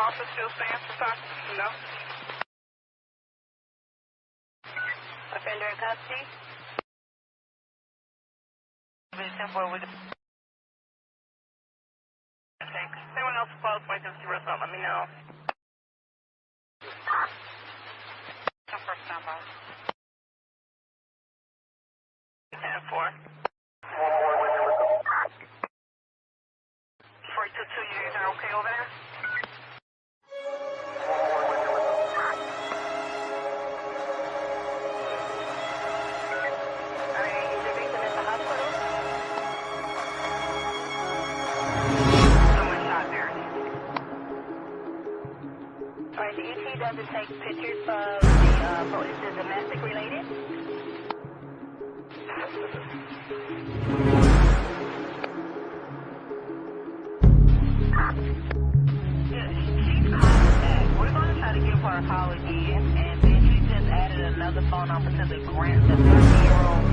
Officer still stands for time? No. Offender in custody? Okay. If anyone else follows my just arrest, let me know. First number. 10-4. 422, you guys are okay over there? Is your victim at the hospital? Someone shot there. Alright, the ET doesn't take pictures of the, is it domestic related? We're going to try to give her a call again, and then she just added another phone number to the 30-year-old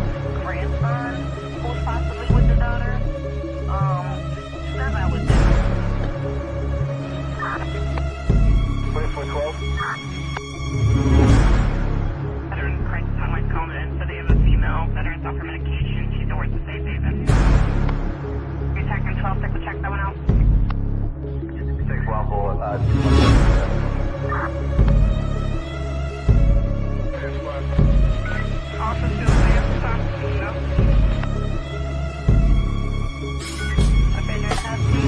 grandson who's possibly with the daughter. Stop out with this. 2412. Veteran crisis hotline calling in for the female veteran's off her medication. She's towards the safe haven. Detective 12, check that one out. 6 Rumble, Officer still stands for time? No. Offender in custody?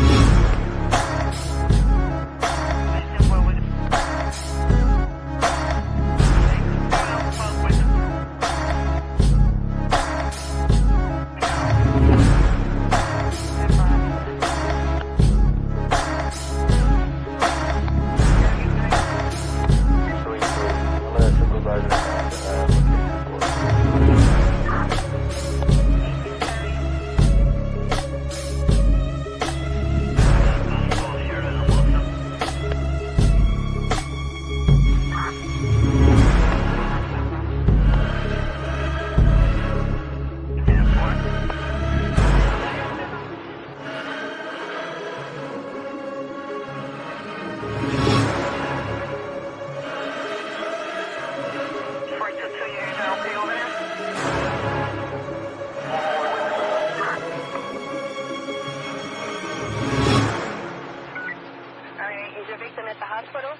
Is your victim at the hospital?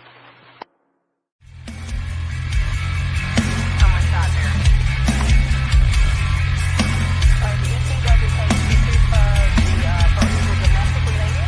Someone shot there. The ET doesn't take pictures of the domestic related?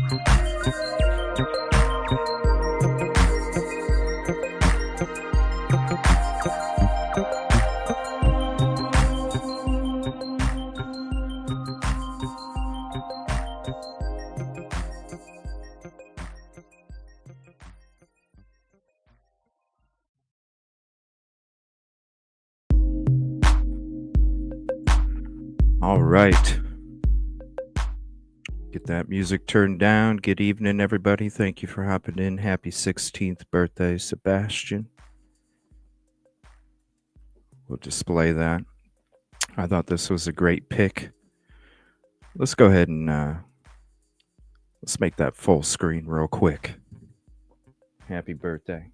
All right. Get that music turned down. Good evening, everybody. Thank you for hopping in. Happy 16th birthday, Sebastian. We'll display that. I thought this was a great pick. Let's go ahead and let's make that full screen real quick. Happy birthday,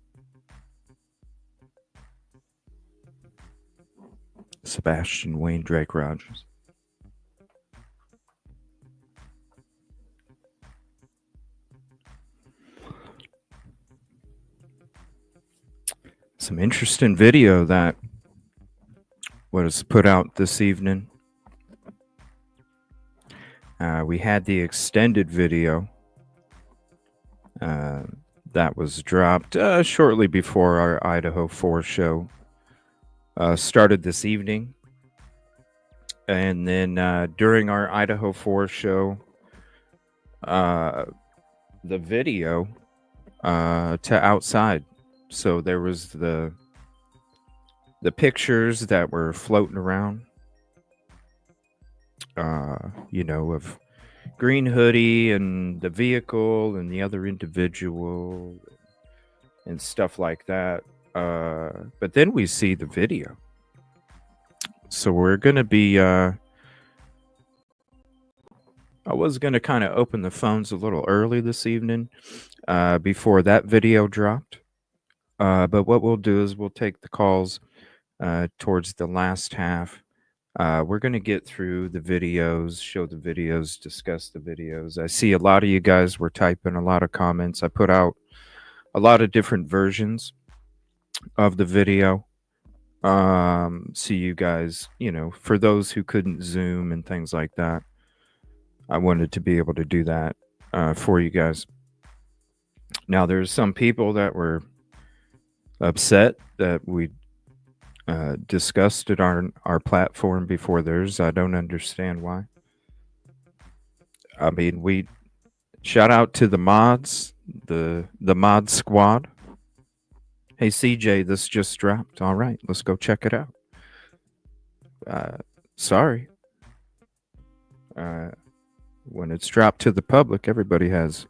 Sebastian Wayne Drake Rogers. Some interesting video that was put out this evening. We had the extended video that was dropped shortly before our Idaho 4 show started this evening. And then during our Idaho 4 show, the video to outside. So there was the pictures that were floating around, of Green Hoodie and the vehicle and the other individual and stuff like that. But then we see the video. So we're going to be, I was going to kind of open the phones a little early this evening before that video dropped. But what we'll do is we'll take the calls towards the last half. We're going to get through the videos, show the videos, discuss the videos. I see a lot of you guys were typing a lot of comments. I put out a lot of different versions of the video. So you guys, for those who couldn't Zoom and things like that, I wanted to be able to do that for you guys. Now, there's some people that were upset that we discussed it on our platform before theirs. I don't understand why. I mean, we shout out to the mods, the mod squad. Hey CJ, this just dropped. All right, let's go check it out. Sorry. When it's dropped to the public, everybody has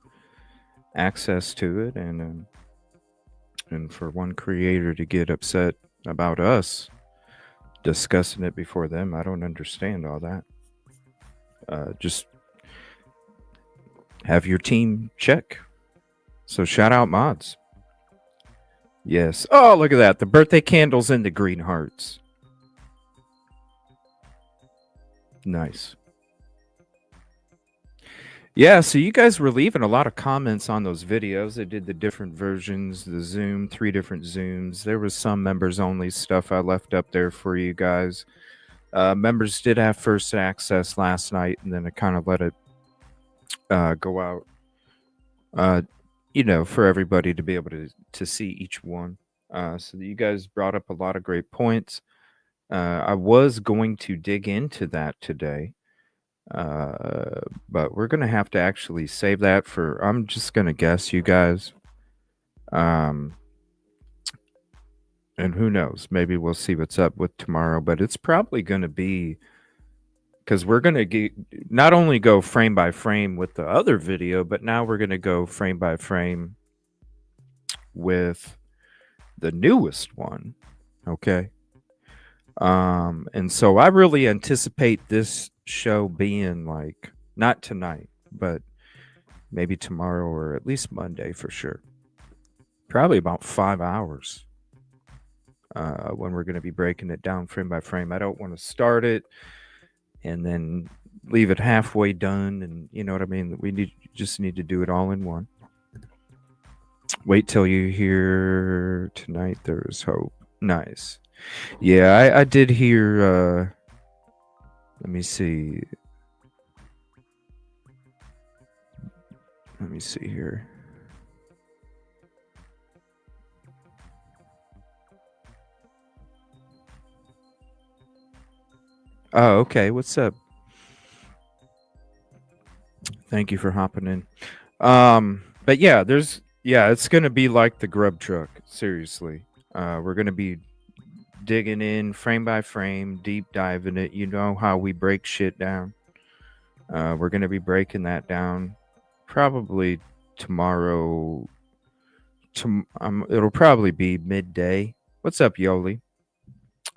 access to it, and for one creator to get upset about us discussing it before them, I don't understand all that. Just have your team check. So shout out mods. Yes. Oh, look at that. The birthday candles and the green hearts. Nice. Yeah, so you guys were leaving a lot of comments on those videos. I did the different versions, the Zoom, 3 different Zooms. There was some members only stuff I left up there for you guys. Members did have first access last night, and then I kind of let it go out, for everybody to be able to see each one. So you guys brought up a lot of great points. I was going to dig into that today. But we're gonna have to actually save that for, I'm just gonna guess, you guys. And who knows, maybe we'll see what's up with tomorrow, but it's probably gonna be, because we're gonna not only go frame by frame with the other video, but now we're gonna go frame by frame with the newest one. Okay. And so I really anticipate this show being like, not tonight, but maybe tomorrow or at least Monday for sure. Probably about 5 hours when we're going to be breaking it down frame by frame. I don't want to start it and then leave it halfway done, and you know what I mean? We just need to do it all in one. Wait till you hear tonight there is hope. Nice. Yeah, I did hear, let me see. Let me see here. Oh, okay. What's up? Thank you for hopping in. But yeah, it's gonna be like the grub truck. Seriously, we're gonna be digging in frame by frame, deep diving it. You know how we break shit down. We're gonna be breaking that down probably tomorrow. It'll probably be midday. What's up, Yoli?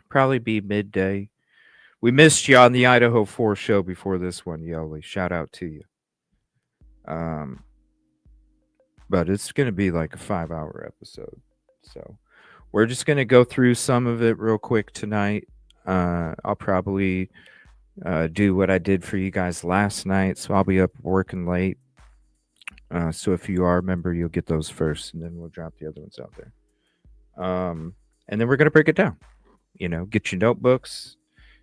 Probably be midday. We missed you on the Idaho 4 show before this one, Yoli. Shout out to you. Um, but it's going to be like a 5 hour episode. So we're just going to go through some of it real quick tonight. I'll probably do what I did for you guys last night. So I'll be up working late. So if you are a member, you'll get those first, and then we'll drop the other ones out there. And then we're going to break it down. Get your notebooks,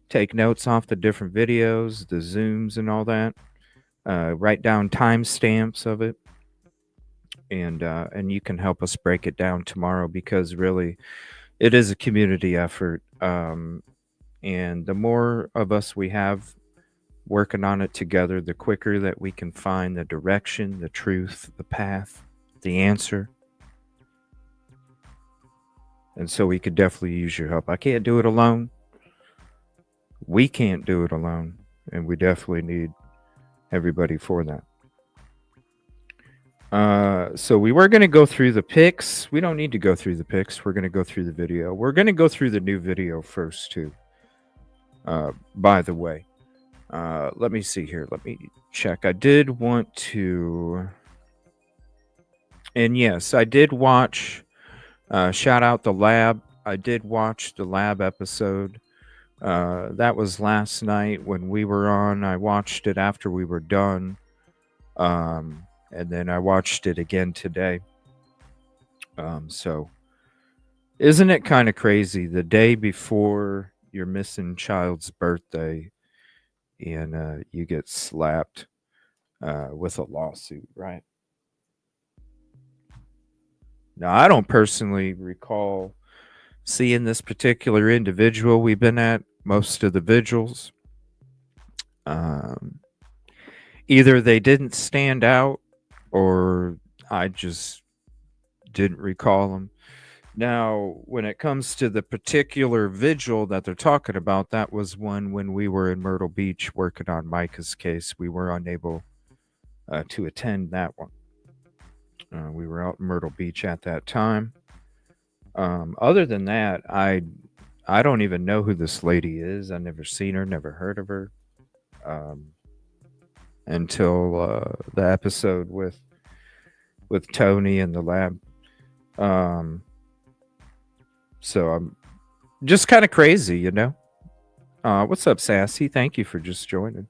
take notes off the different videos, the zooms, and all that. Write down timestamps of it, and you can help us break it down tomorrow, because really, it is a community effort. And the more of us we have working on it together, the quicker that we can find the direction, the truth, the path, the answer. And so we could definitely use your help. I can't do it alone. We can't do it alone. And we definitely need everybody for that. So we were going to go through the pics. We don't need to go through the pics. We're going to go through the video. We're going to go through the new video first, too. By the way, let me see here. Let me check. I did want to... And yes, I did watch... shout out the lab. I did watch the lab episode. That was last night when we were on. I watched it after we were done. And then I watched it again today. So isn't it kind of crazy? The day before your missing child's birthday, and you get slapped with a lawsuit, right? Now, I don't personally recall seeing this particular individual. We've been at most of the vigils. Either they didn't stand out, or I just didn't recall them. Now, when it comes to the particular vigil that they're talking about, that was one when we were in Myrtle Beach working on Micah's case. We were unable to attend that one. We were out in Myrtle Beach at that time. Other than that, I don't even know who this lady is. I never seen her, never heard of her, until the episode with Tony and the lab. So I'm just kind of crazy, What's up, Sassy? Thank you for just joining.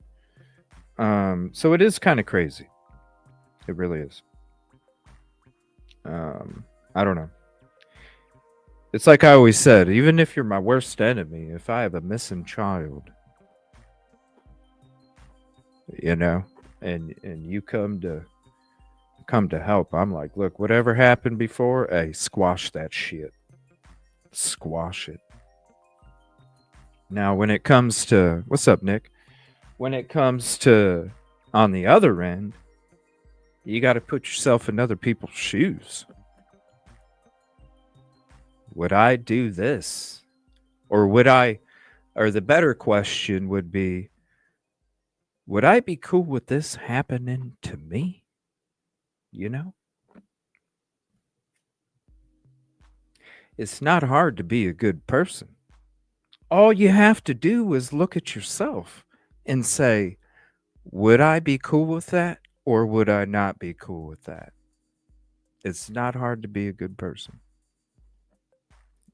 So it is kind of crazy. It really is. I don't know. It's like I always said, even if you're my worst enemy, if I have a missing child, and you come to help, I'm like, look, whatever happened before, hey, squash that shit. Squash it. Now, when it comes to... What's up, Nick? When it comes to on the other end, you got to put yourself in other people's shoes. Would I do this? Or the better question would be, would I be cool with this happening to me? It's not hard to be a good person. All you have to do is look at yourself and say, would I be cool with that, or would I not be cool with that? It's not hard to be a good person.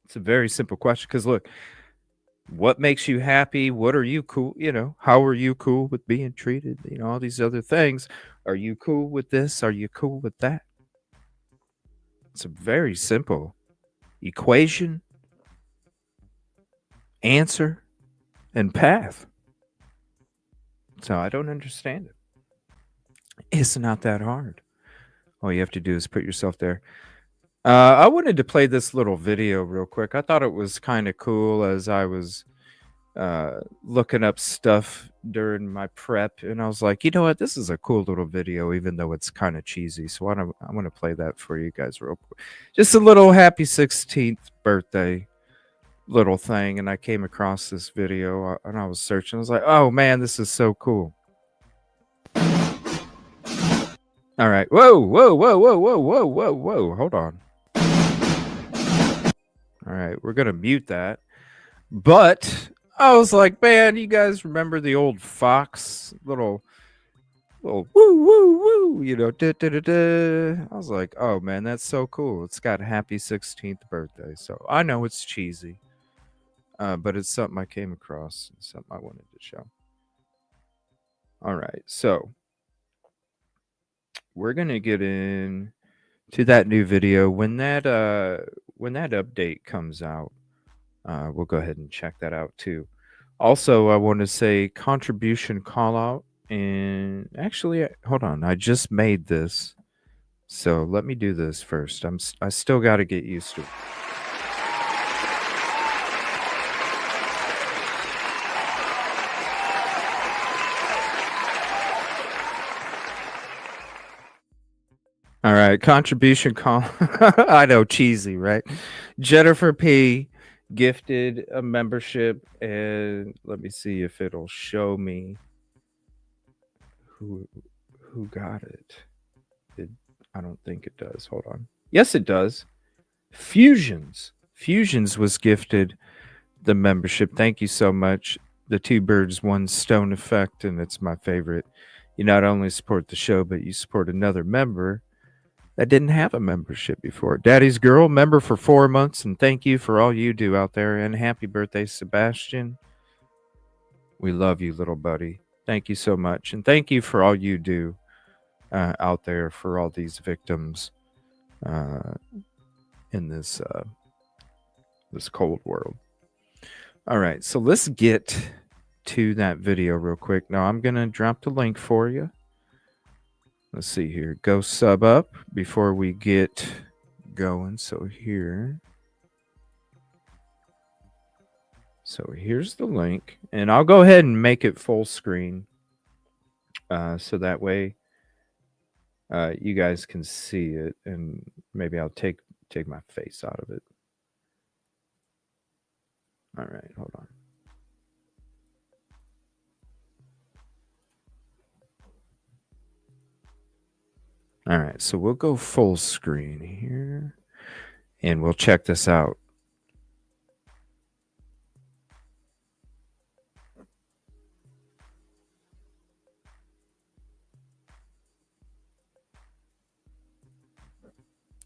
It's a very simple question, because look, what makes you happy? What are you cool? How are you cool with being treated? All these other things. Are you cool with this? Are you cool with that? It's a very simple equation, answer, and path. So I don't understand it. It's not that hard. All you have to do is put yourself there. I wanted to play this little video real quick. I thought it was kind of cool as I was looking up stuff during my prep, and I was like, you know what, this is a cool little video, even though it's kind of cheesy. So I'm gonna play that for you guys real quick. Just a little happy 16th birthday little thing, and I came across this video and I was searching. I was like, oh man, this is so cool. All right, whoa, whoa, whoa, whoa, whoa, whoa, whoa, whoa, hold on. All right, we're gonna mute that. But I was like, man, you guys remember the old Fox little woo woo woo, you know, da, da, da, da. I was like, oh man, that's so cool. It's got happy 16th birthday. So I know it's cheesy, but it's something I came across, something I wanted to show. All right, so we're gonna get in to that new video when that update comes out. We'll go ahead and check that out too. Also, I want to say contribution call out. And actually, hold on. I just made this. So let me do this first. I still got to get used to it. All right, contribution call. I know, cheesy, right? Jennifer P gifted a membership, and let me see if it'll show me who got it. I don't think it does. Hold on. Yes, it does. Fusions was gifted the membership. Thank you so much. The Two Birds, One Stone effect, and it's my favorite. You not only support the show, but you support another member that didn't have a membership before. Daddy's Girl, member for 4 months, and thank you for all you do out there. And happy birthday, Sebastian. We love you, little buddy. Thank you so much. And thank you for all you do out there for all these victims in this cold world. All right, so let's get to that video real quick. Now I'm going to drop the link for you. Let's see here. Go sub up before we get going. So here. So here's the link. And I'll go ahead and make it full screen. So that way you guys can see it. And maybe I'll take my face out of it. All right, hold on. All right, so we'll go full screen here, and we'll check this out.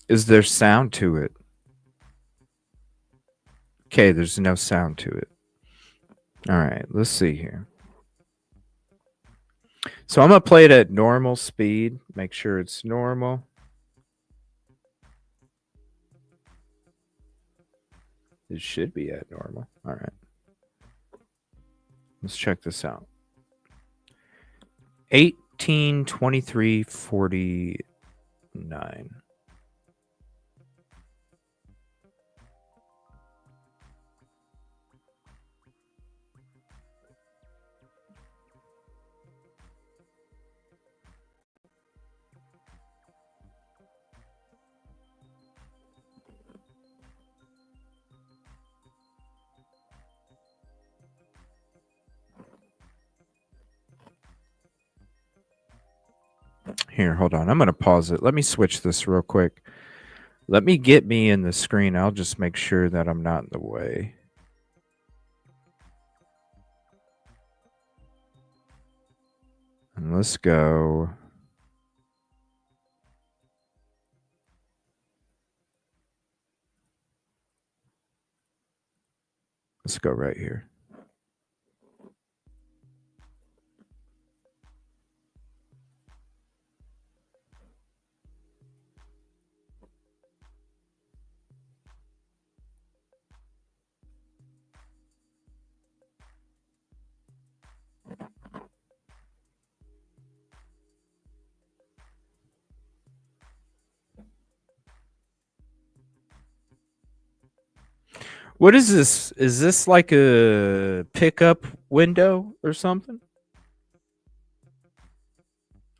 Is there sound to it? Okay, there's no sound to it. All right, let's see here. So I'm going to play it at normal speed. Make sure it's normal. It should be at normal. All right. Let's check this out. 18:23:49. Here, hold on. I'm going to pause it. Let me switch this real quick. Let me get me in the screen. I'll just make sure that I'm not in the way. And let's go. Let's go right here. What is this? Is this like a pickup window or something?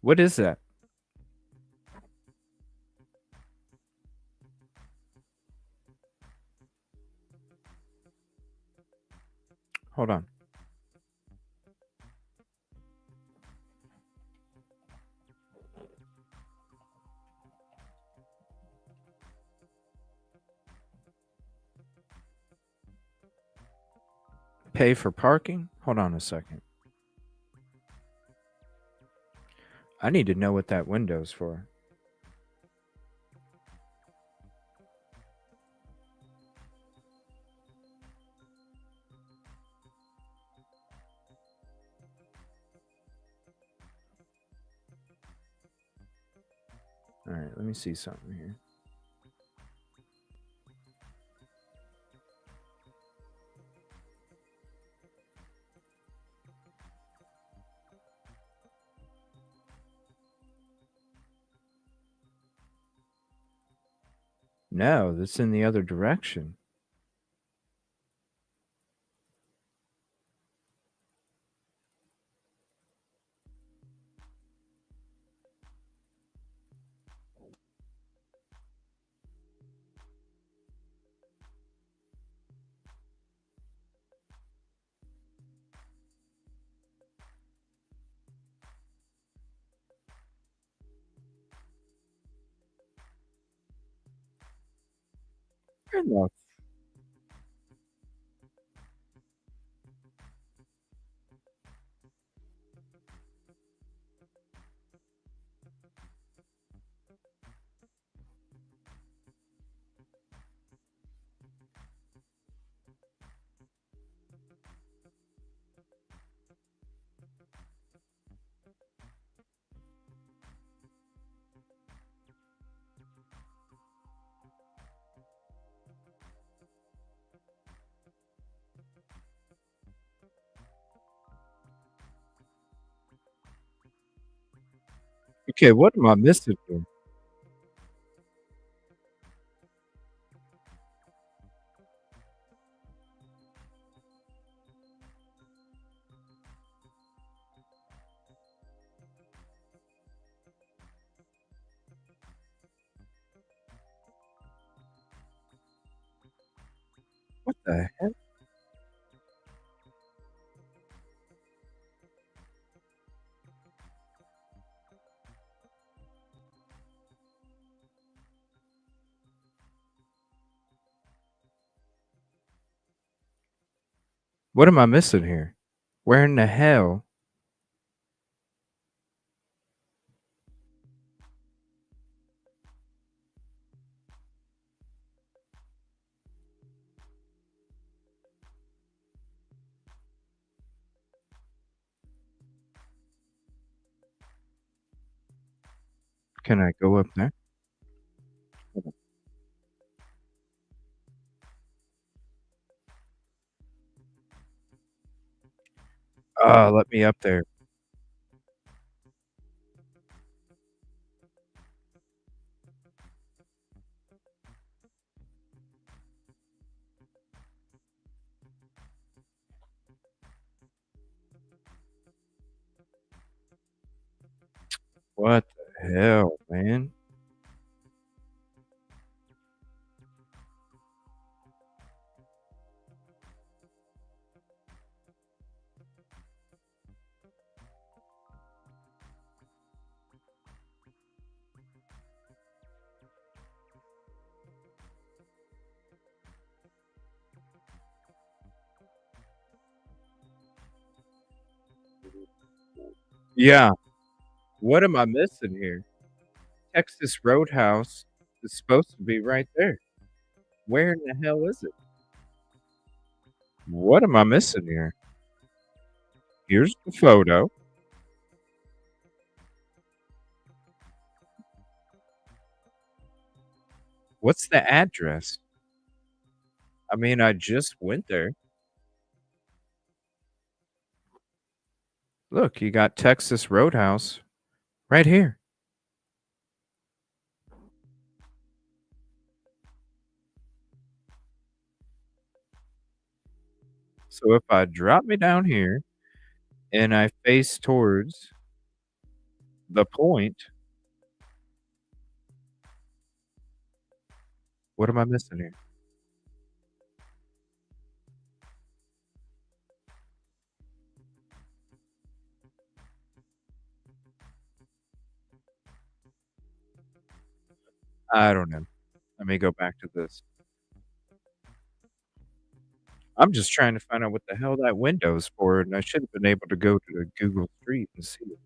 What is that? Hold on. Pay for parking? Hold on a second. I need to know what that window's for. All right, let me see something here. No, that's in the other direction. Fair enough. Okay, what am I missing here? What the heck? What am I missing here? Where in the hell? Can I go up there? Let me up there. What the hell, man? Yeah. What am I missing here? Texas Roadhouse is supposed to be right there. Where in the hell is it? What am I missing here? Here's the photo. What's the address? I mean, I just went there. Look, you got Texas Roadhouse right here. So if I drop me down here and I face towards the point, what am I missing here? I don't know. Let me go back to this. I'm just trying to find out what the hell that window's for, and I should have been able to go to the Google Street and see it.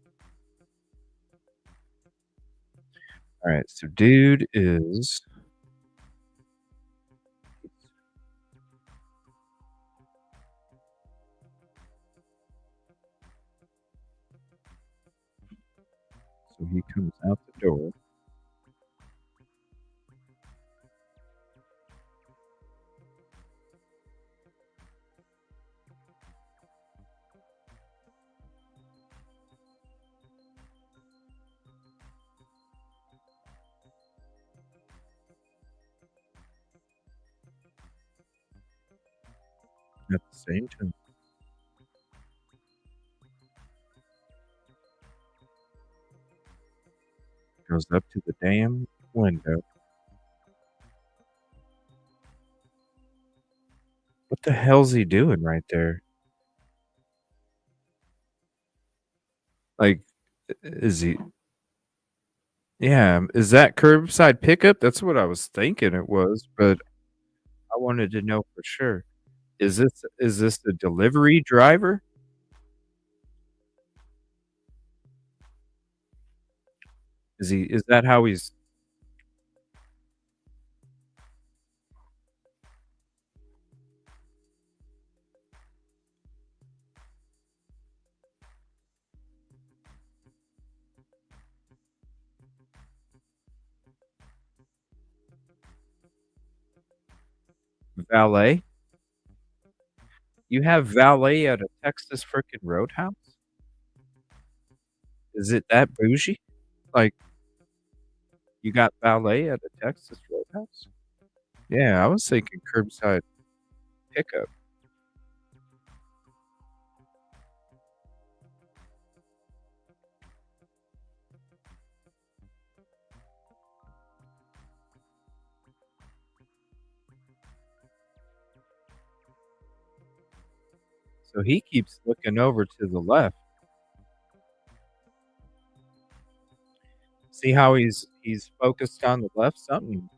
Alright, so dude is so he comes out the door. At the same time, goes up to the damn window. What the hell's he doing right there? Like, is he yeah, is that curbside pickup? That's what I was thinking it was, but I wanted to know for sure. Is this a delivery driver? Is that how he's valet? You have valet at a Texas frickin' Roadhouse? Is it that bougie? Like, you got valet at a Texas Roadhouse? Yeah, I was thinking curbside pickup. So he keeps looking over to the left. See how he's focused on the left? Something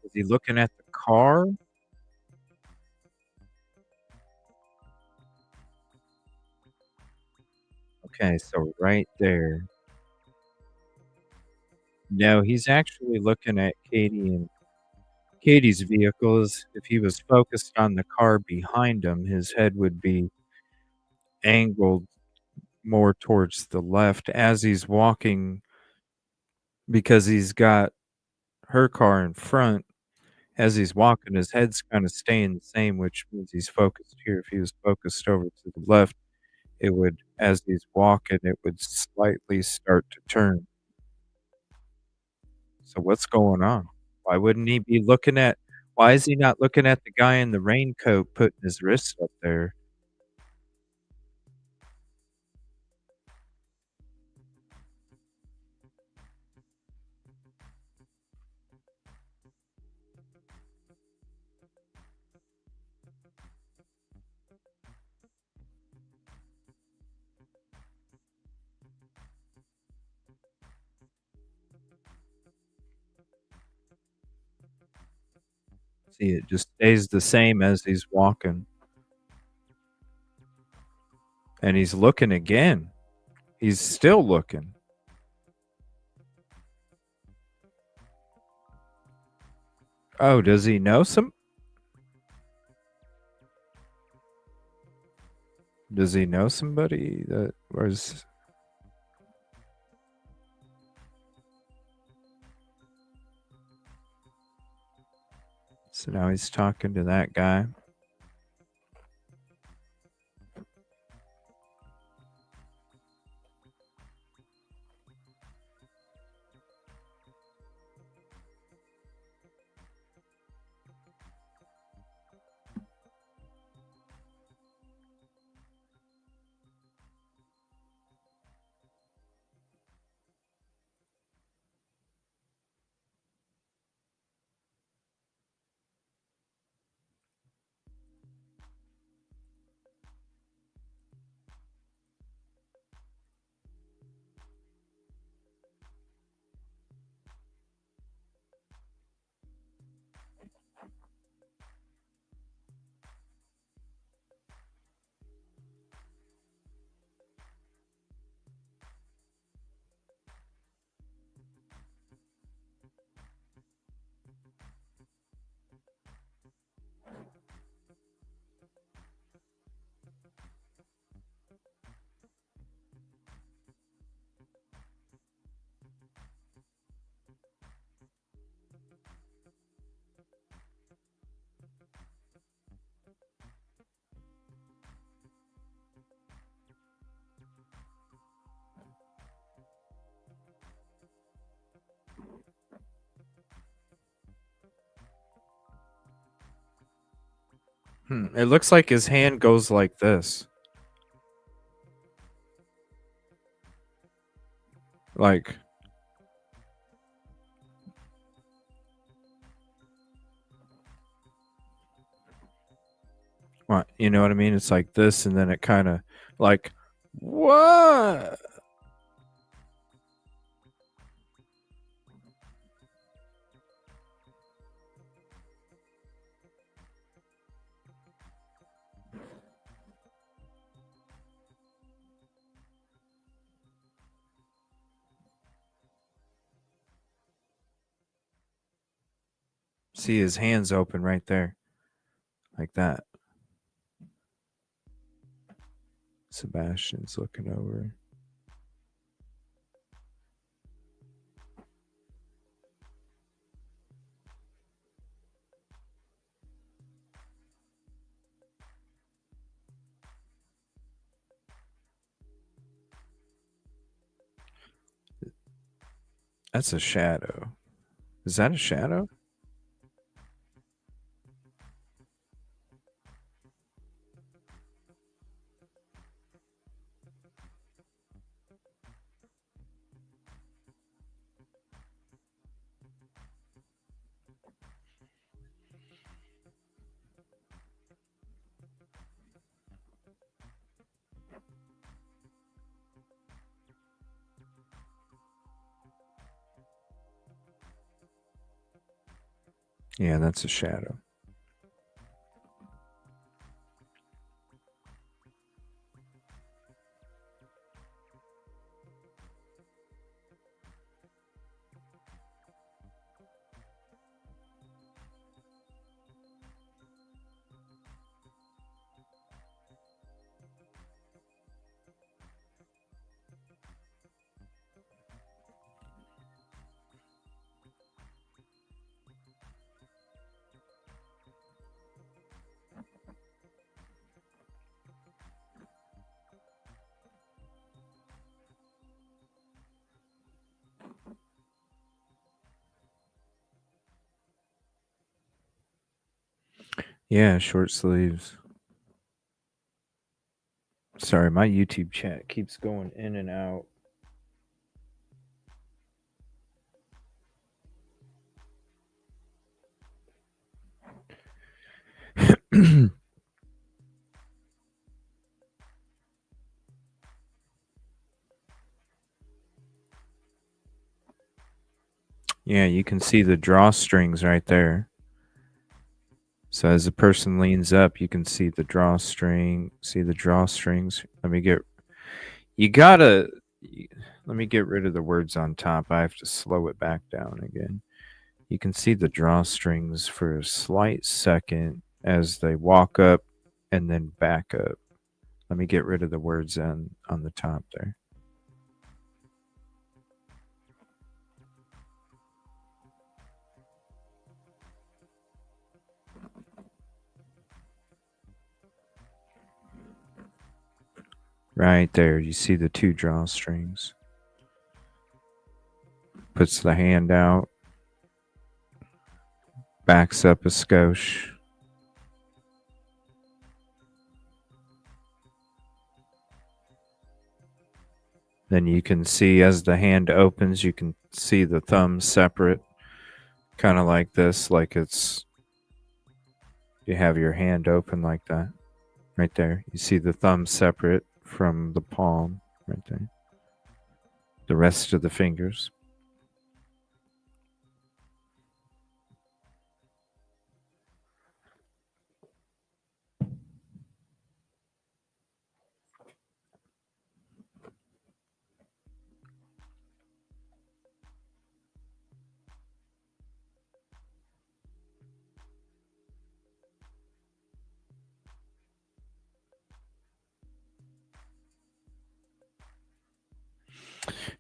is he looking at the car? Okay, so right there. No, he's actually looking at Katie and Katie's vehicles. If he was focused on the car behind him, his head would be angled more towards the left as he's walking because he's got her car in front. As he's walking, his head's kinda staying the same, which means he's focused here. If he was focused over to the left, it would as he's walking, it would slightly start to turn. So what's going on? Why is he not looking at the guy in the raincoat putting his wrist up there? See, it just stays the same as he's walking, and he's looking again. He's still looking. Oh, does he know some does he know somebody that was so now he's talking to that guy. It looks like his hand goes like this. Like, what, you know what I mean? It's like this, and then it kind of like, what? See his hands open right there, like that. Sebastian's looking over. That's a shadow. Is that a shadow? Yeah, that's a shadow. Yeah, short sleeves. Sorry, my YouTube chat keeps going in and out. Yeah, you can see the drawstrings right there. So as the person leans up, you can see the drawstring, see the drawstrings. Let me get, you gotta, let me get rid of the words on top. I have to slow it back down again. You can see the drawstrings for a slight second as they walk up and then back up. Let me get rid of the words on the top there. Right there, you see the two drawstrings. Puts the hand out, backs up a skosh. Then you can see as the hand opens, you can see the thumbs separate, kind of like this, like it's, you have your hand open like that. Right there. You see the thumb separate from the palm right there. The rest of the fingers.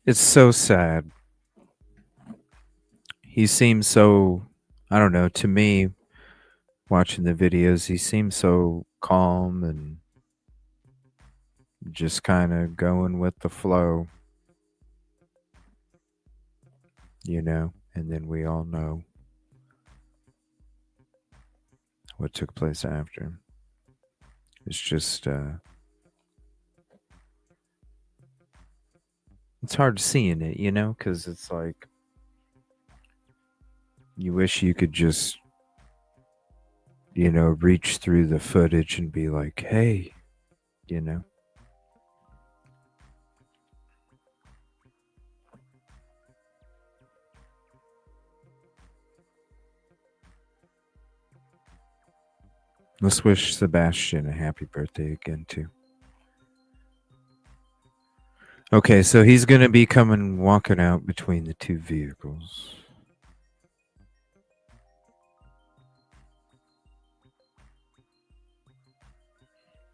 It's so sad. He seems so, I don't know, to me, watching the videos, he seems so calm and just kind of going with the flow, you know, and then we all know what took place after. It's just it's hard seeing it, you know, because it's like you wish you could just, you know, reach through the footage and be like, hey, you know. Let's wish Sebastian a happy birthday again, too. Okay, so he's going to be coming walking out between the two vehicles.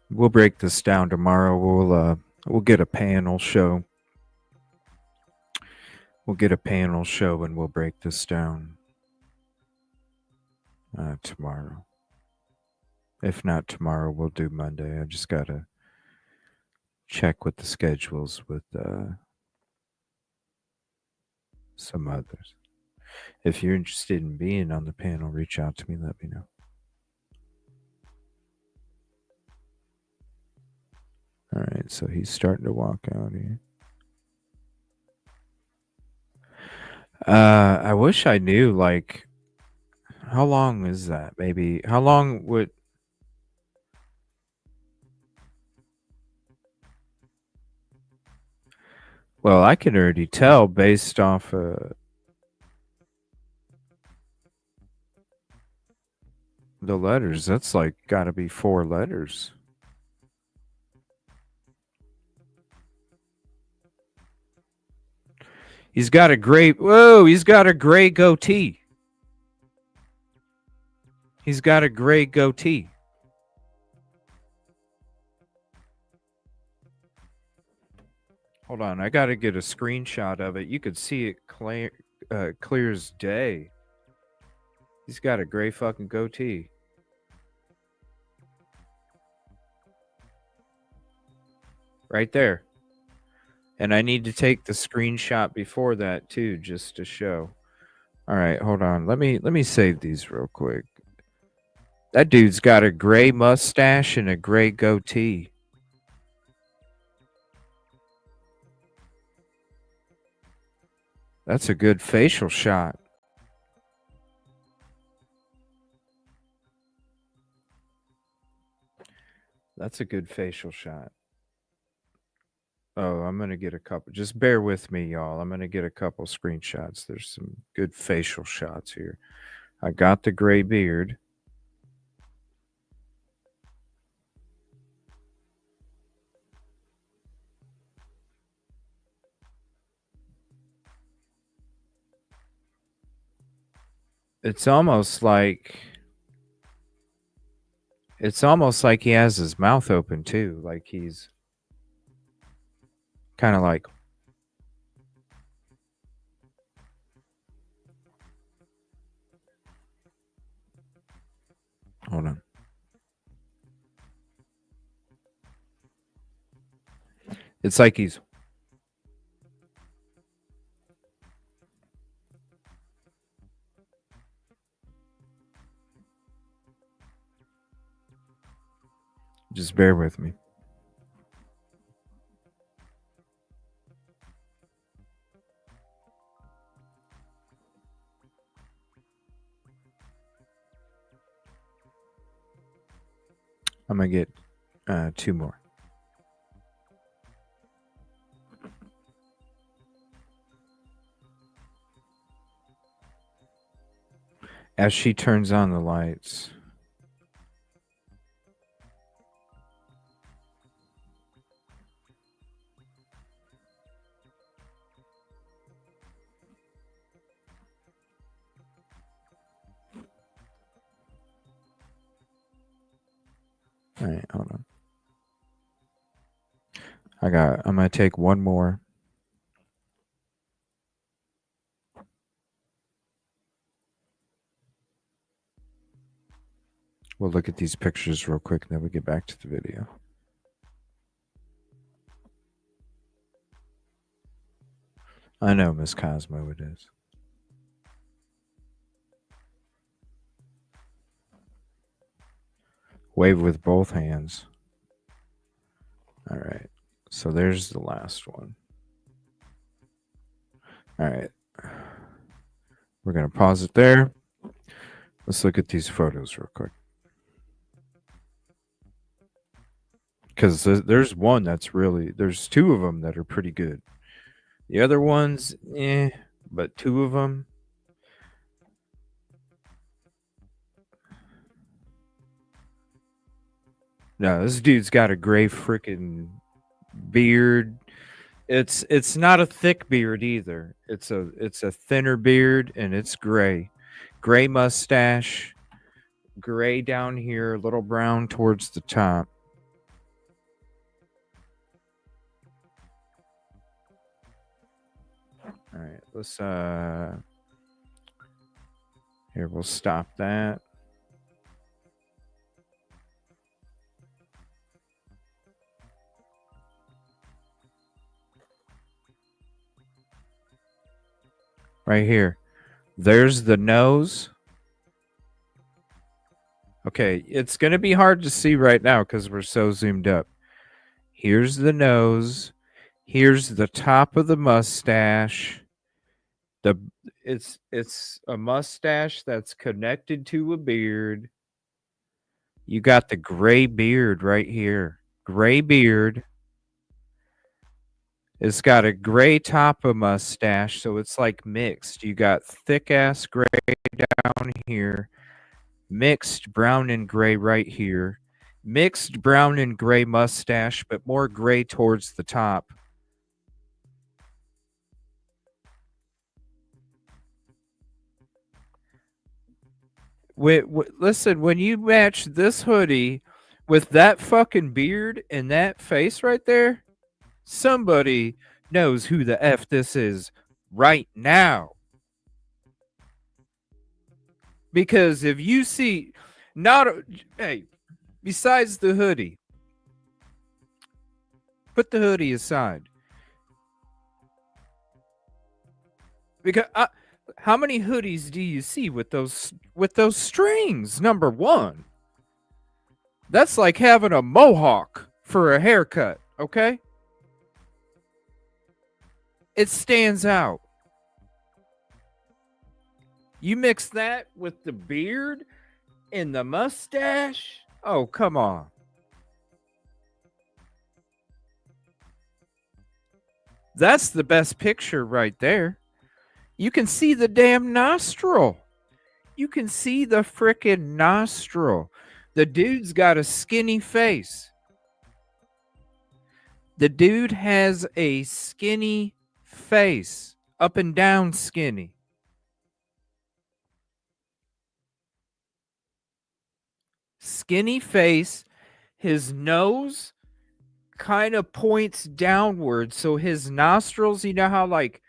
We'll break this down tomorrow. We'll get a panel show. We'll get a panel show and we'll break this down tomorrow. If not tomorrow, we'll do Monday. I just got to check with the schedules with some others. If you're interested in being on the panel, reach out to me. Let me know. All right, so he's starting to walk out here. I wish I knew, like, how long is that? Maybe how long would? Well, I can already tell based off the letters. That's like got to be 4 letters. He's got a great. Whoa! He's got a gray goatee. He's got a gray goatee. Hold on, I got to get a screenshot of it. You could see it clear as day. He's got a gray fucking goatee. Right there. And I need to take the screenshot before that too, just to show. All right, hold on. Let me save these real quick. That dude's got a gray mustache and a gray goatee. That's a good facial shot. That's a good facial shot. Oh, I'm going to get a couple. Just bear with me, y'all. I'm going to get a couple screenshots. There's some good facial shots here. I got the gray beard. It's almost like he has his mouth open too, like he's kind of like hold on. It's like he's just bear with me. I'm going to get 2 more. As she turns on the lights. All right, hold on. I'm going to take 1 more. We'll look at these pictures real quick and then we'll get back to the video. I know, Miss Cosmo, it is. Wave with both hands. All right. So there's the last one. All right. We're going to pause it there. Let's look at these photos real quick. Because there's one that's really, there's two of them that are pretty good. The other ones, but two of them. No, this dude's got a gray freaking beard. It's not a thick beard either. It's a thinner beard and it's gray. Gray mustache, gray down here, a little brown towards the top. All right, let's here we'll stop that. Right here. There's the nose. Okay, it's going to be hard to see right now because we're so zoomed up. Here's the nose. Here's the top of the mustache. It's a mustache that's connected to a beard. You got the gray beard right here. Gray beard. It's got a gray top of mustache, so it's like mixed. You got thick ass gray down here, mixed brown and gray right here, mixed brown and gray mustache, but more gray towards the top. Listen, when you match this hoodie with that fucking beard and that face right there, somebody knows who the F this is right now. Because if you see, hey, besides the hoodie, put the hoodie aside. Because how many hoodies do you see with those strings? Number one, that's like having a mohawk for a haircut. Okay, it stands out. You mix that with the beard and the mustache. Oh, come on. That's the best picture right there. You can see the damn nostril. You can see the frickin' nostril. The dude's got a skinny face. The dude has a skinny face. Up and down skinny. Skinny face. His nose kind of points downward. So his nostrils, you know how like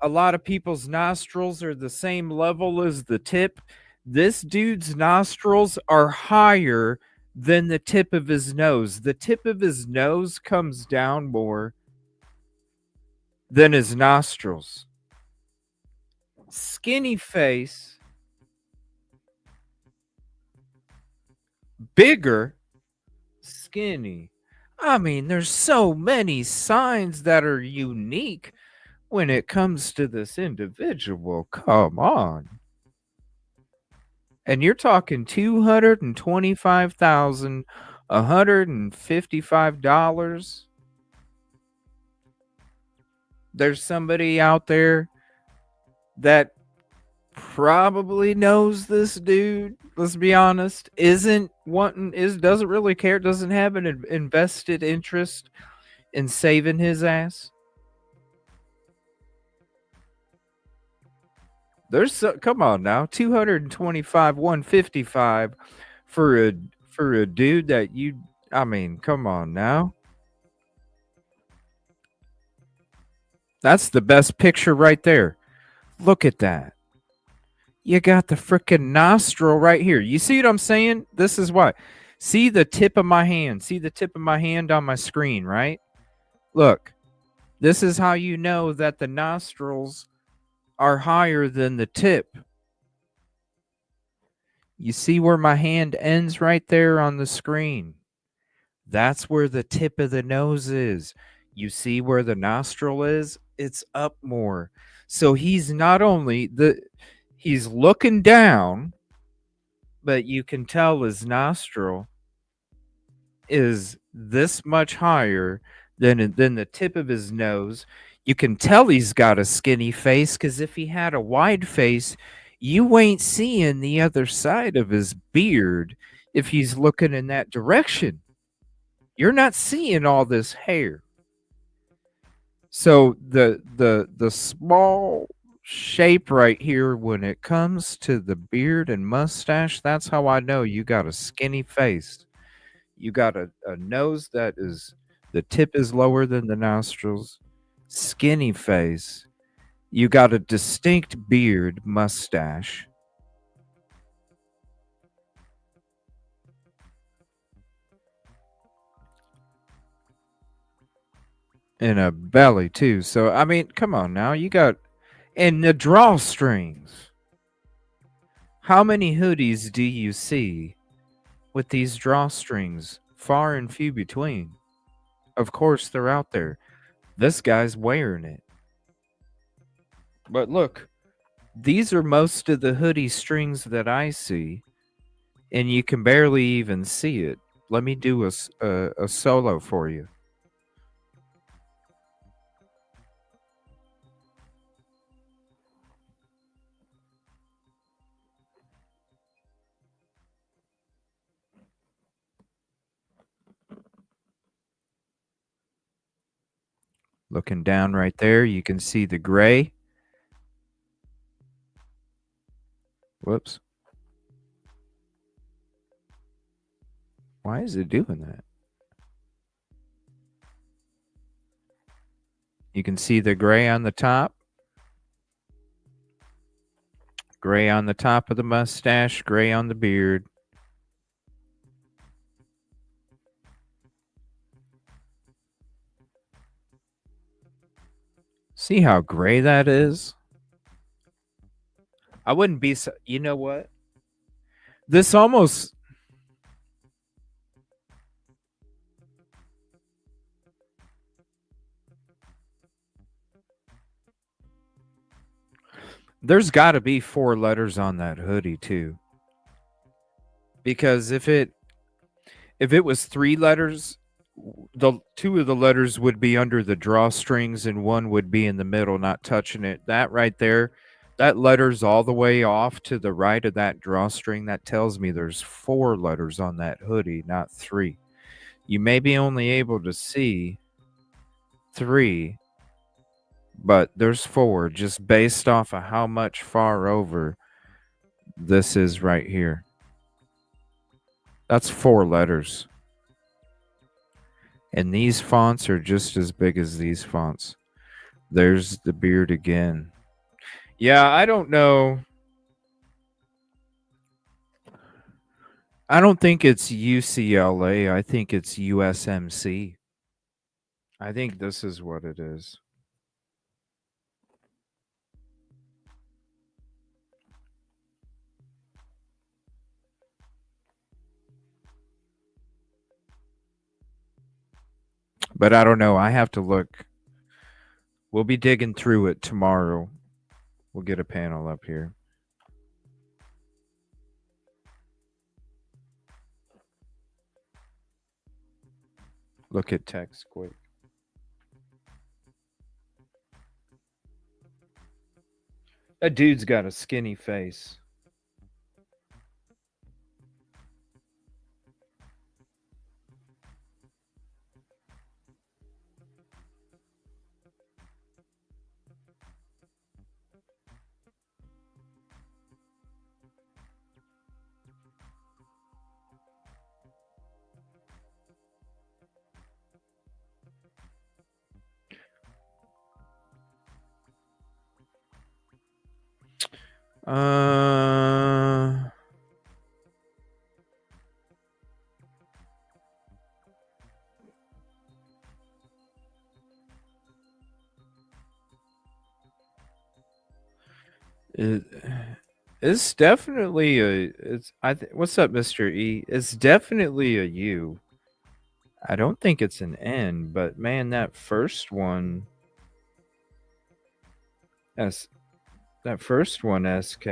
a lot of people's nostrils are the same level as the tip? This dude's nostrils are higher than the tip of his nose. The tip of his nose comes down more than his nostrils. Skinny face, bigger, skinny. I mean, there's so many signs that are unique when it comes to this individual. Come on. And you're talking $225,155. There's somebody out there that probably knows this dude. Let's be honest. Doesn't really care, doesn't have an invested interest in saving his ass. Come on now, 225, 155 for a dude that I mean, come on now. That's the best picture right there. Look at that. You got the freaking nostril right here. You see what I'm saying? This is why. See the tip of my hand. See the tip of my hand on my screen, right? Look. This is how you know that the nostrils are higher than the tip. You see where my hand ends right there on the screen. That's where the tip of the nose is. You see where the nostril is? It's up more. So he's not only he's looking down, but you can tell his nostril is this much higher than the tip of his nose. You can tell he's got a skinny face because if he had a wide face, you ain't seeing the other side of his beard if he's looking in that direction. You're not seeing all this hair. So the small shape right here when it comes to the beard and mustache, that's how I know you got a skinny face. You got a nose that is the tip is lower than the nostrils, skinny face. You got a distinct beard, mustache, and a belly too. So I mean, come on now, you got and the drawstrings. How many hoodies do you see with these drawstrings? Far and few between. Of course, they're out there. This guy's wearing it. But look, these are most of the hoodie strings that I see, and you can barely even see it. Let me do a solo for you. Looking down right there, you can see the gray. Whoops. Why is it doing that? You can see the gray on the top. Gray on the top of the mustache, gray on the beard. See how gray that is? I wouldn't be so, you know what? This almost there's got to be 4 letters on that hoodie too. Because if it was 3 letters, the 2 of the letters would be under the drawstrings and one would be in the middle not touching it. That right there, that letter's all the way off to the right of that drawstring. That tells me there's 4 letters on that hoodie, not 3. You may be only able to see 3, but there's 4 just based off of how much far over this is right here. That's 4 letters. And these fonts are just as big as these fonts. There's the beard again. Yeah, I don't know. I don't think it's UCLA. I think it's USMC. I think this is what it is. But I don't know. I have to look. We'll be digging through it tomorrow. We'll get a panel up here. Look at text quick. That dude's got a skinny face. Uh it, it's definitely a it's what's up, Mr. E? It's definitely a U. I don't think it's an N, but man, that first one, S, that first one, SK.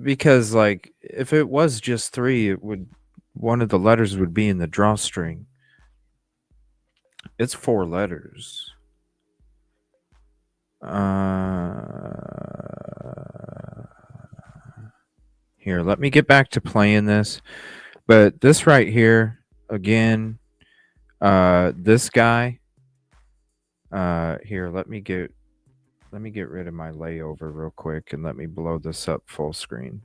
Because like if it was just three, it would one of the letters would be in the drawstring. It's 4 letters. Here, let me get back to playing this. But this right here, again, this guy. Here, let me get rid of my layover real quick and let me blow this up full screen.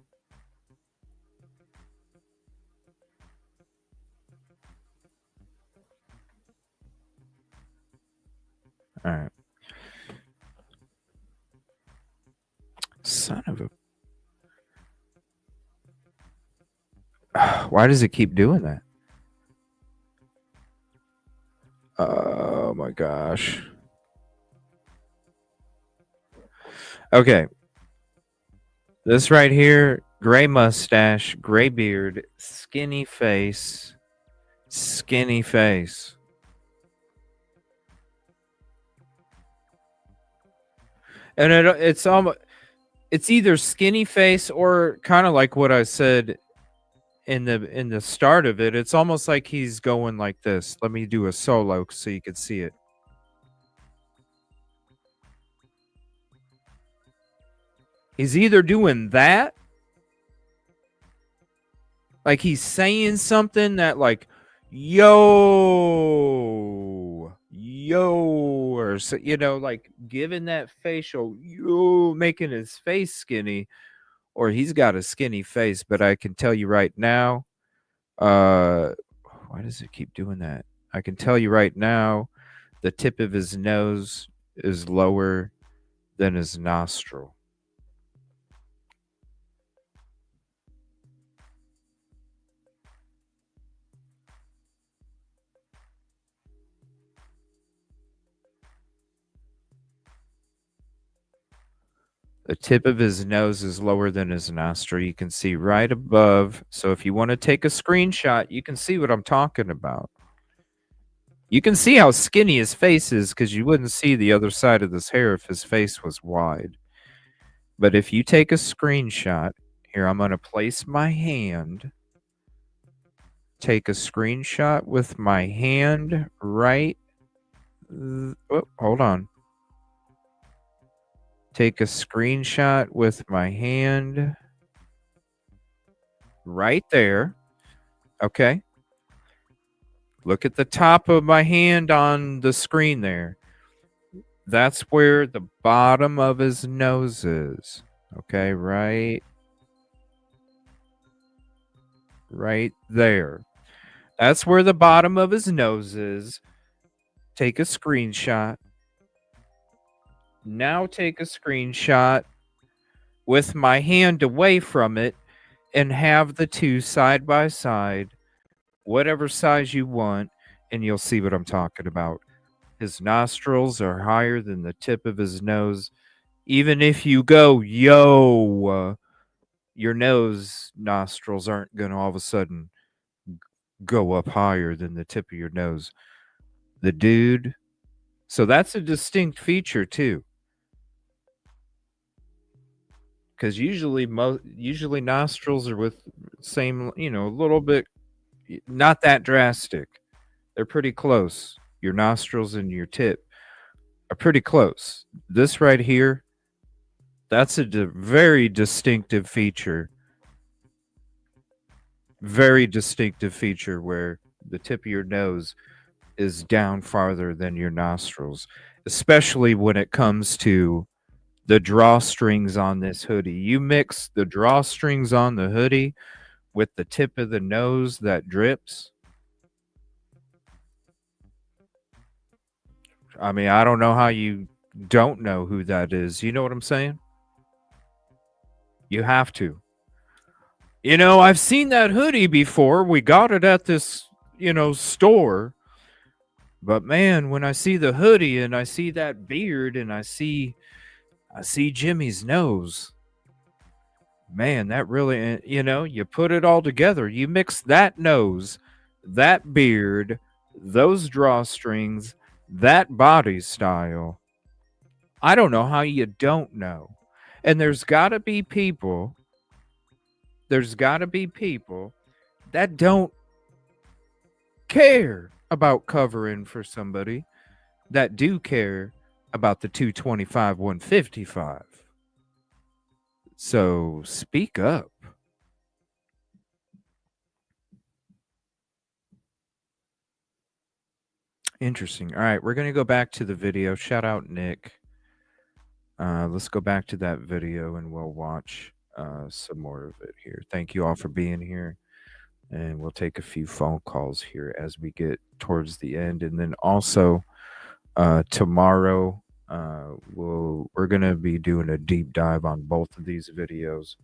All right. Son of a. Why does it keep doing that? Oh my gosh. Okay. This right here, gray mustache, gray beard, skinny face, skinny face. And it's either skinny face or kind of like what I said in the start of it. It's almost like he's going like this. Let me do a solo so you can see it. He's either doing that, like he's saying something that like, yo, or so, like giving that facial, making his face skinny, or he's got a skinny face. But I can tell you right now, why does it keep doing that? I can tell you right now, the tip of his nose is lower than his nostril. The tip of his nose is lower than his nostril. You can see right above. So if you want to take a screenshot, you can see what I'm talking about. You can see how skinny his face is because you wouldn't see the other side of this hair if his face was wide. But if you take a screenshot, here I'm going to place my hand. Take a screenshot with my hand right. Oh, hold on. Take a screenshot with my hand right there. Okay. Look at the top of my hand on the screen there. That's where the bottom of his nose is. Okay, right there. That's where the bottom of his nose is. Take a screenshot. Now take a screenshot with my hand away from it and have the two side by side, whatever size you want, and you'll see what I'm talking about. His nostrils are higher than the tip of his nose. Even if you go, yo, your nose nostrils aren't going to all of a sudden go up higher than the tip of your nose. The dude. So that's a distinct feature too. Because usually nostrils are with same, a little bit, not that drastic. They're pretty close. Your nostrils and your tip are pretty close. This right here, that's a very distinctive feature. Very distinctive feature where the tip of your nose is down farther than your nostrils, especially when it comes to the drawstrings on this hoodie. You mix the drawstrings on the hoodie with the tip of the nose that drips. I mean, I don't know how you don't know who that is. You know what I'm saying? You have to. I've seen that hoodie before. We got it at this, store. But man, when I see the hoodie and I see that beard and I see Jimmy's nose, man, that really, you put it all together. You mix that nose, that beard, those drawstrings, that body style. I don't know how you don't know. And there's got to be people that don't care about covering for somebody that do care about the 225 155. So speak up. Interesting. All right, we're going to go back to the video. Shout out Nick. Let's go back to that video and we'll watch some more of it here. Thank you all for being here. And we'll take a few phone calls here as we get towards the end. And then also tomorrow, we're going to be doing a deep dive on both of these videos,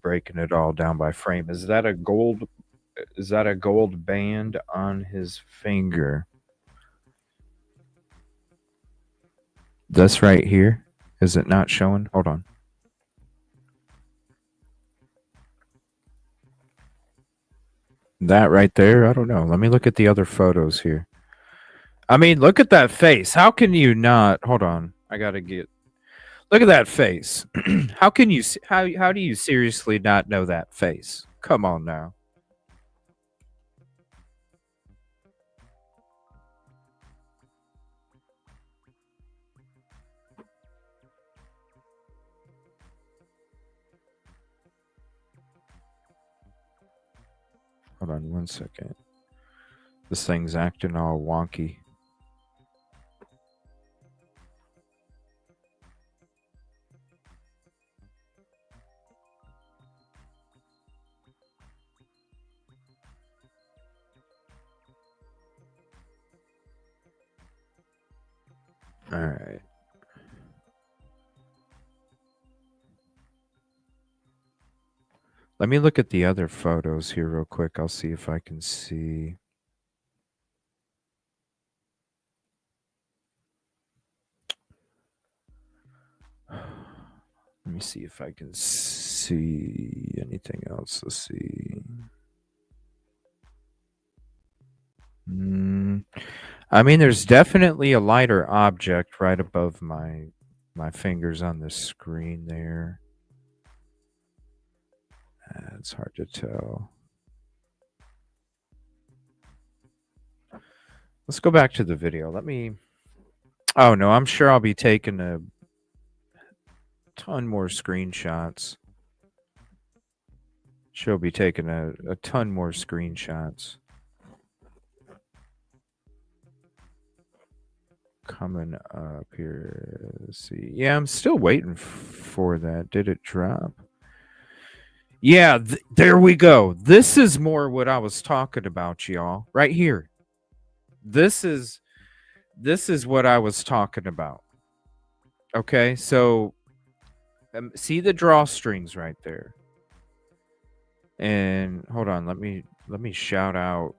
breaking it all down by frame. Is that a gold band on his finger? That's right here. Is it not showing? Hold on. That right there? I don't know. Let me look at the other photos here. I mean, look at that face. How can you not? Hold on. I got to get. Look at that face. How can you how do you seriously not know that face? Come on now. Hold on one second. This thing's acting all wonky. All right. Let me look at the other photos here real quick. I'll see if I can see. Let me see if I can see anything else. Let's see. I mean, there's definitely a lighter object right above my fingers on the screen there. It's hard to tell. Let's go back to the video. Oh no, I'm sure I'll be taking a ton more screenshots. She'll be taking a ton more screenshots. Coming up here. Let's see. Yeah, I'm still waiting for that. Did it drop? Yeah, there we go. This is more what I was talking about, y'all. Right here. This is what I was talking about. Okay, so see the drawstrings right there. And hold on, let me shout out.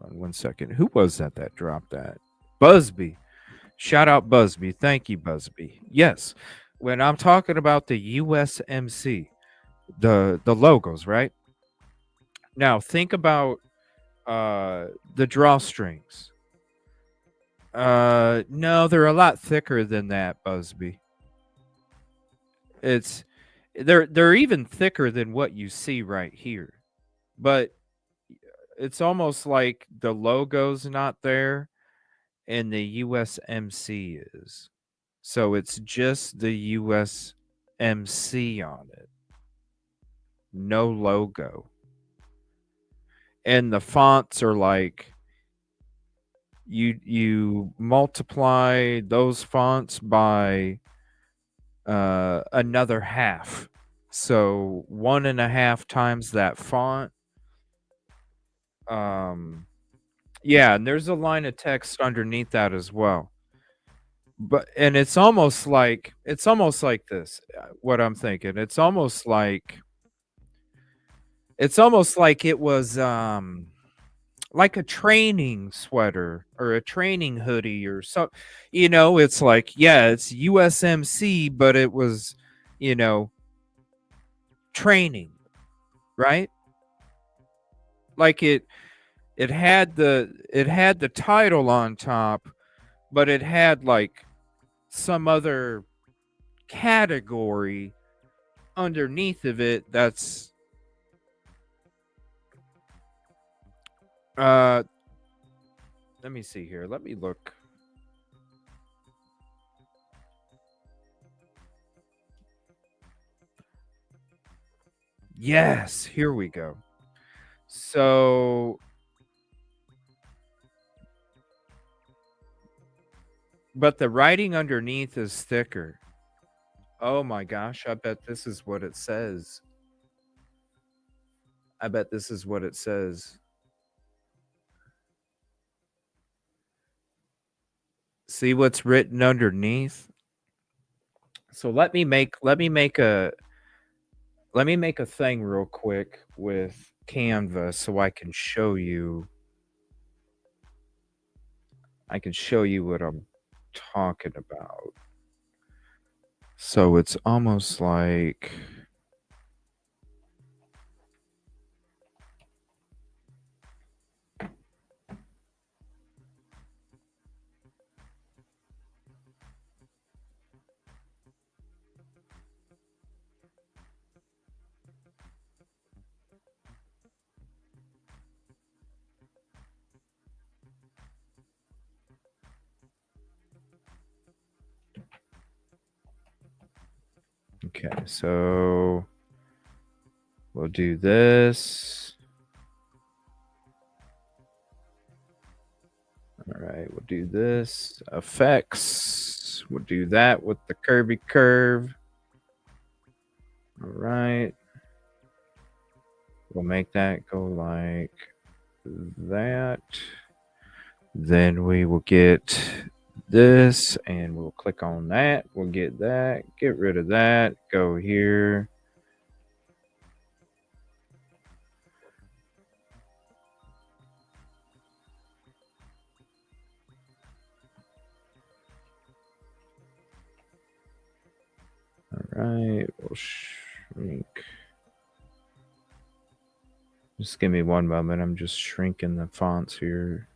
Hold on 1 second. Who was that dropped that? Busby. Shout out Busby. Thank you, Busby. Yes. When I'm talking about the USMC, the logos, right? Now think about the drawstrings. No, they're a lot thicker than that, Busby. They're even thicker than what you see right here. But it's almost like the logo's not there and the USMC is. So it's just the USMC on it. No logo. And the fonts are like you multiply those fonts by another half. So 1.5 times that font. Yeah, and there's a line of text underneath that as well. But and it's almost like this. What I'm thinking, it's almost like it was like a training sweater or a training hoodie or so. It's like, yeah, it's USMC, but it was, you know, training, right? Like it had the title on top, but it had like some other category underneath of it that's uh let me see here. Let me look. Yes, here we go. So, but the writing underneath is thicker. Oh my gosh, I bet this is what it says. I bet this is what it says. See what's written underneath? So let me make a thing real quick with Canva so I can show you what I'm talking about. So it's almost like okay, so we'll do this. All right, we'll do this. Effects. We'll do that with the curvy curve. All right. We'll make that go like that. Then we will get this and we'll click on that. We'll get that. Get rid of that. Go here. All right. We'll shrink. Just give me one moment. I'm just shrinking the fonts here.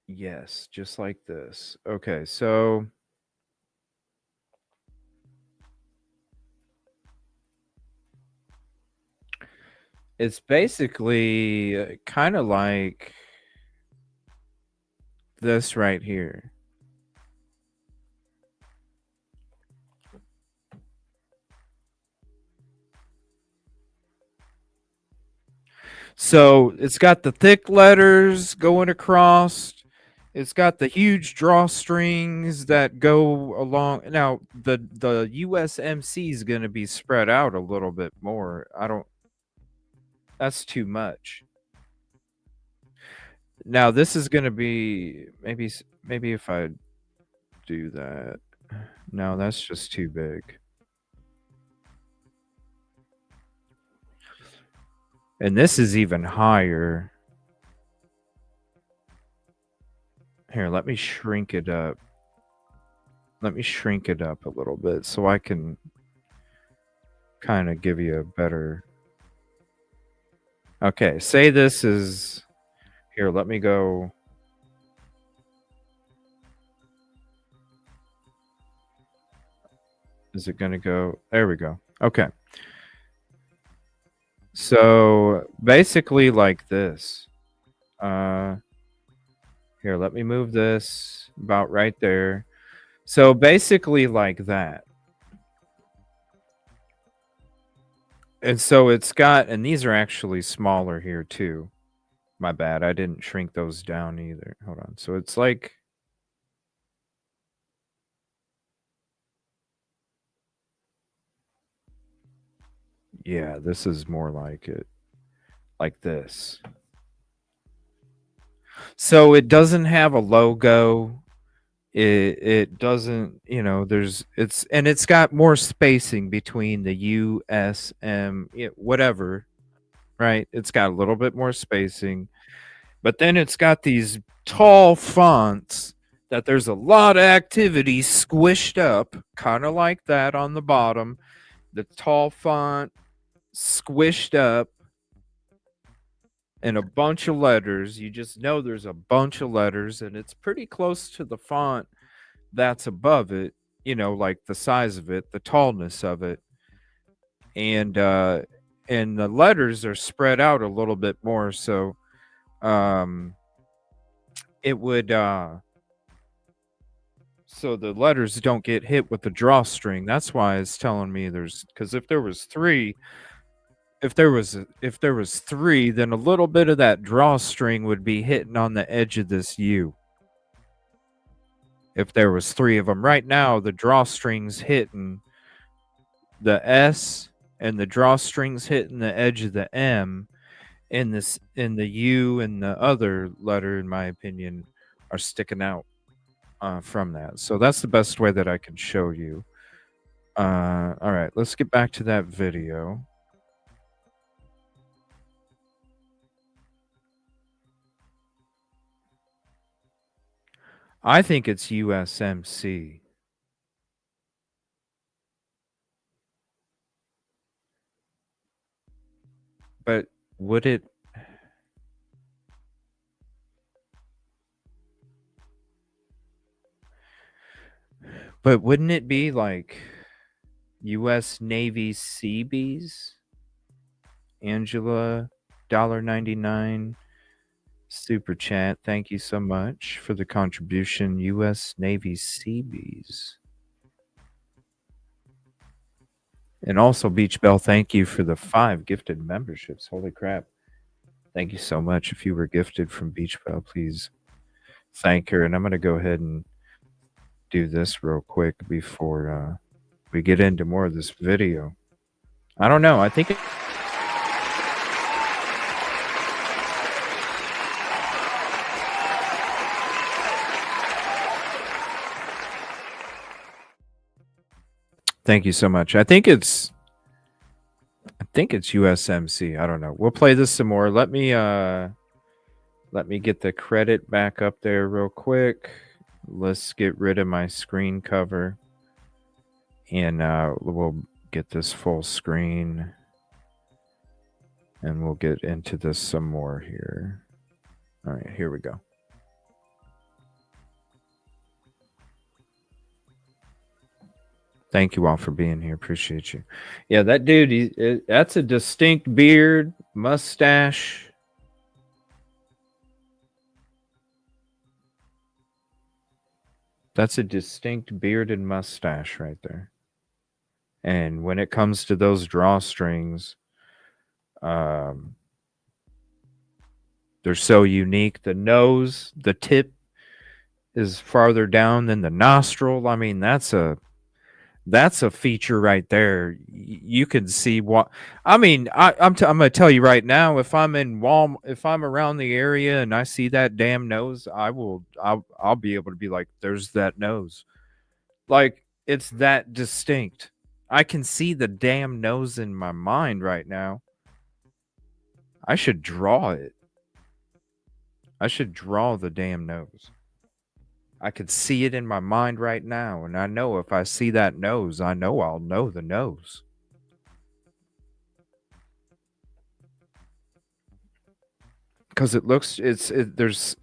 Yes, just like this. Okay, so it's basically kind of like this right here. So it's got the thick letters going across. It's got the huge drawstrings that go along. Now the USMC is going to be spread out a little bit more. I don't. That's too much. Now this is going to be maybe if I do that. No, that's just too big. And this is even higher. Here, let me shrink it up. Let me shrink it up a little bit so I can kind of give you a better. Okay, say this is. Here, let me go. Is it going to go? There we go. Okay. So basically, like this. Here, let me move this about right there. So basically, like that. And so it's got, and these are actually smaller here too. My bad. I didn't shrink those down either. Hold on. So it's like. Yeah, this is more like it. Like this. So it doesn't have a logo. It doesn't, it's got more spacing between the U, S, M, whatever. right? It's got a little bit more spacing, but then it's got these tall fonts that there's a lot of activity squished up, kind of like that on the bottom. The tall font squished up and a bunch of letters. You just know there's a bunch of letters, and it's pretty close to the font that's above it, like the size of it, the tallness of it. And the letters are spread out a little bit more, so um it would so the letters don't get hit with the drawstring. That's why it's telling me because if there was three, then a little bit of that drawstring would be hitting on the edge of this U. If there was three of them, right now the drawstring's hitting the S, and the drawstring's hitting the edge of the M, and the U and the other letter, in my opinion, are sticking out from that. So that's the best way that I can show you. All right, let's get back to that video. I think it's USMC. But would it? But wouldn't it be like U.S. Navy Seabees? Angela, $1.99 super chat. Thank you so much for the contribution, U.S. Navy Seabees. And also, Beach Bell, thank you for the 5 gifted memberships. Holy crap. Thank you so much. If you were gifted from Beach Bell, please thank her. And I'm going to go ahead and do this real quick before we get into more of this video. I don't know. I think Thank you so much. I think it's USMC. I don't know. We'll play this some more. Let me get the credit back up there real quick. Let's get rid of my screen cover, and we'll get this full screen, and we'll get into this some more here. All right, here we go. Thank you all for being here. Appreciate you. Yeah, that dude, that's a distinct beard, mustache. That's a distinct beard and mustache right there. And when it comes to those drawstrings, they're so unique. The nose, the tip is farther down than the nostril. I mean, that's a feature right there. You can see what I mean. I'm going to tell you right now. If I'm in Walmart, if I'm around the area and I see that damn nose, I'll be able to be like, "There's that nose." Like, it's that distinct. I can see the damn nose in my mind right now. I should draw it. I should draw the damn nose. I could see it in my mind right now, and I know if I see that nose, I know I'll know the nose. Because it looks, there's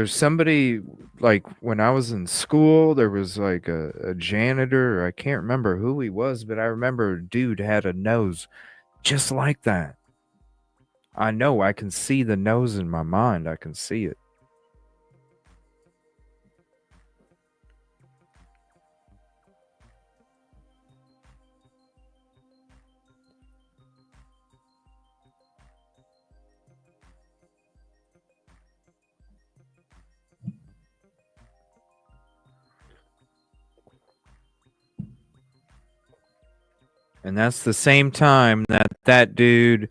somebody, like when I was in school, there was like a janitor, I can't remember who he was, but I remember a dude had a nose just like that. I know I can see the nose in my mind. I can see it. And that's the same time that dude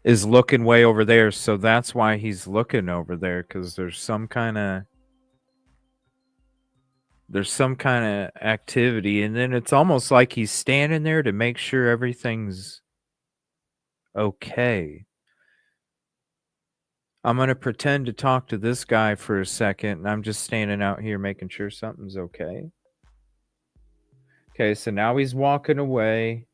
is looking way over there. So that's why he's looking over there, because there's some kind of activity. And then it's almost like he's standing there to make sure everything's Okay. I'm going to pretend to talk to this guy for a second, and I'm just standing out here making sure something's okay. Okay, so now he's walking away.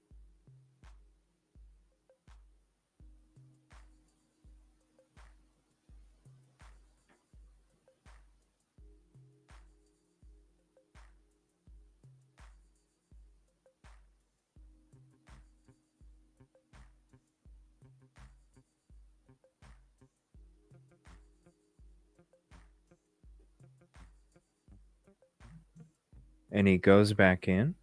And he goes back in.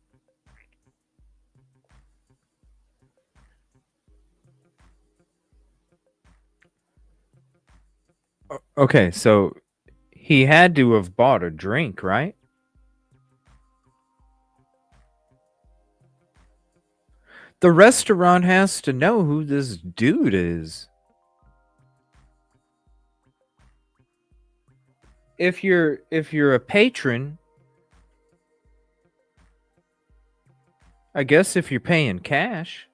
Okay, so he had to have bought a drink, right? The restaurant has to know who this dude is. If you're a patron, I guess if you're paying cash.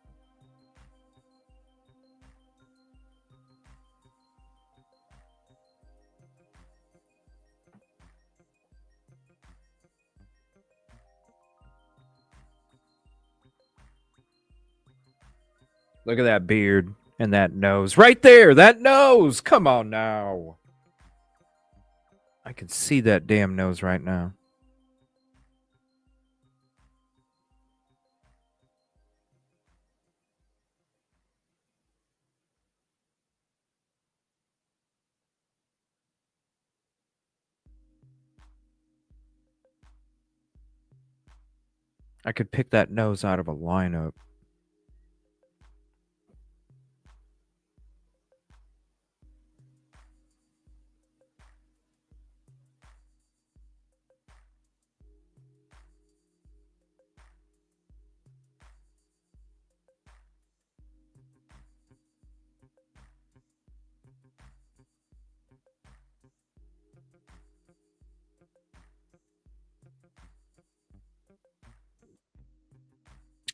Look at that beard and that nose. Right there, that nose. Come on now. I can see that damn nose right now. I could pick that nose out of a lineup.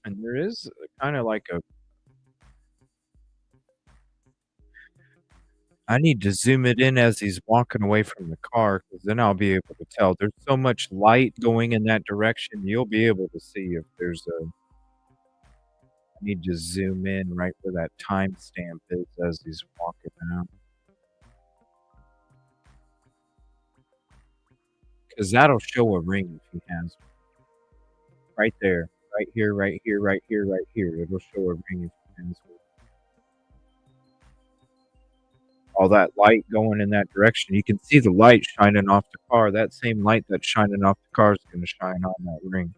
And there is kind of like a. I need to zoom it in as he's walking away from the car because then I'll be able to tell. There's so much light going in that direction, you'll be able to see if there's a. I need to zoom in right where that timestamp is as he's walking out. Because that'll show a ring if he has one. Right there. Right here, right here, right here, right here. It'll show a ring if he has one. All that light going in that direction. You can see the light shining off the car. That same light that's shining off the car is going to shine on that ring.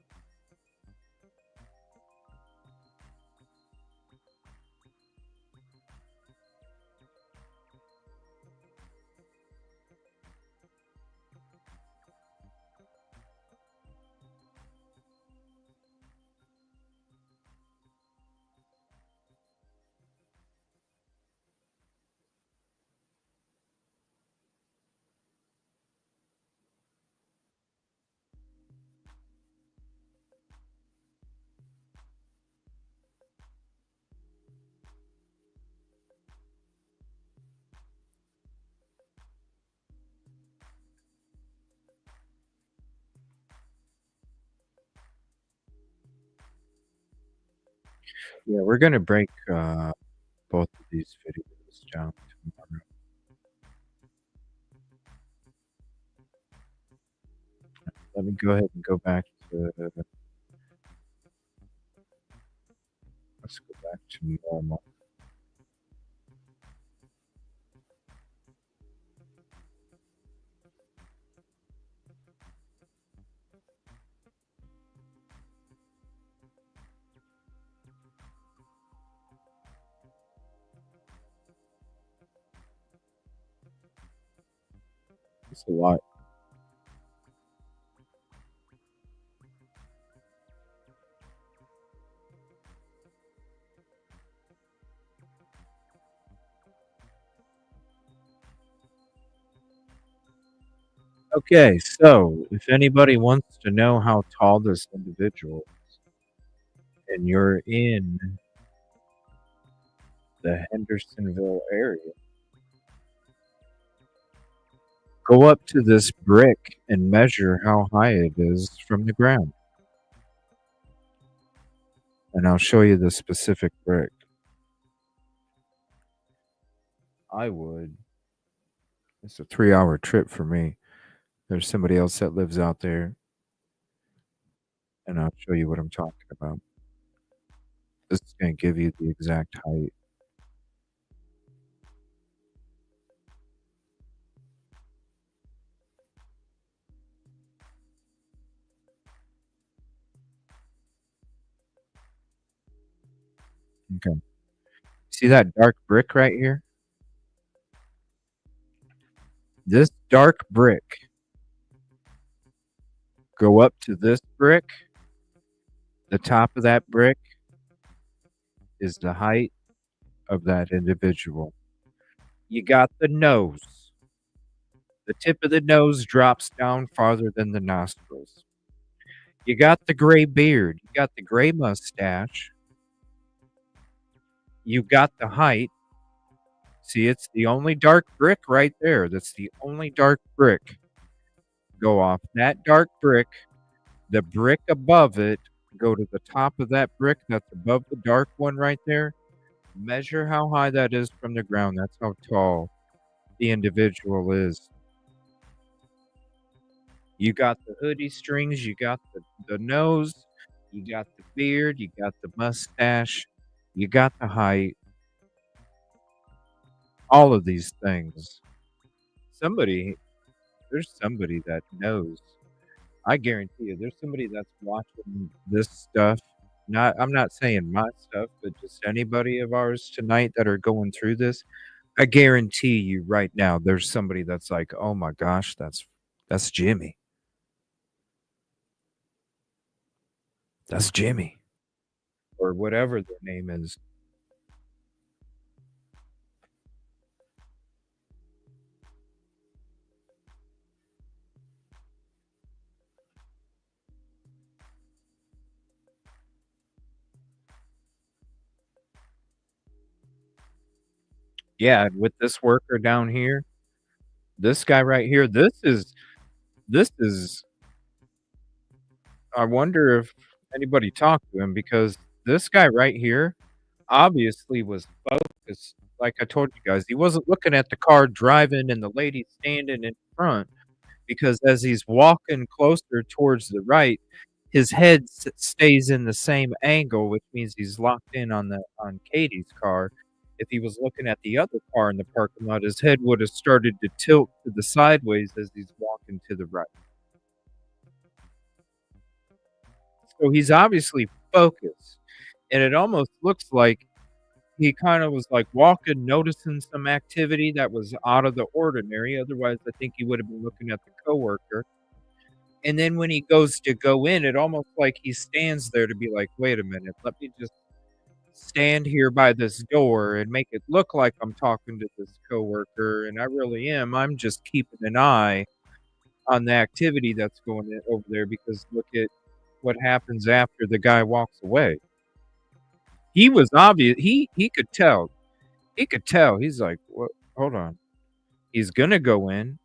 Yeah, we're going to break both of these videos down tomorrow. Let me go ahead and go back to. Let's go back to normal. It's a lot. Okay, so if anybody wants to know how tall this individual is, and you're in the Hendersonville area. Go up to this brick and measure how high it is from the ground. And I'll show you the specific brick. I would. It's a 3-hour trip for me. There's somebody else that lives out there, and I'll show you what I'm talking about. This is going to give you the exact height. Okay. See that dark brick right here? This dark brick, go up to this brick. The top of that brick is the height of that individual. You got the nose. The tip of the nose drops down farther than the nostrils. You got the gray beard. You got the gray mustache. You got the height. See, it's the only dark brick right there. That's the only dark brick. Go off that dark brick, the brick above it, go to the top of that brick that's above the dark one right there. Measure how high that is from the ground. That's how tall the individual is. You got the hoodie strings, you got the nose, you got the beard, you got the mustache, you got the height. All of these things. There's somebody that knows. I guarantee you, there's somebody that's watching this stuff. I'm not saying my stuff, but just anybody of ours tonight that are going through this. I guarantee you right now, there's somebody that's like, "Oh my gosh, that's Jimmy. That's Jimmy," or whatever their name is. Yeah, and with this worker down here, this guy right here, this is I wonder if anybody talked to him because this guy right here obviously was focused. Like I told you guys, he wasn't looking at the car driving and the lady standing in front because as he's walking closer towards the right, his head stays in the same angle, which means he's locked in on Katie's car. If he was looking at the other car in the parking lot, his head would have started to tilt to the sideways as he's walking to the right. So he's obviously focused, and it almost looks like he kind of was like walking, noticing some activity that was out of the ordinary. Otherwise, I think he would have been looking at the coworker. And then when he goes to go in, it almost like he stands there to be like, wait a minute, let me just stand here by this door and make it look like I'm talking to this coworker. And I really am. I'm just keeping an eye on the activity that's going over there because look at what happens after the guy walks away. He was obvious. He could tell. He could tell. He's like, "What? Hold on." He's gonna go in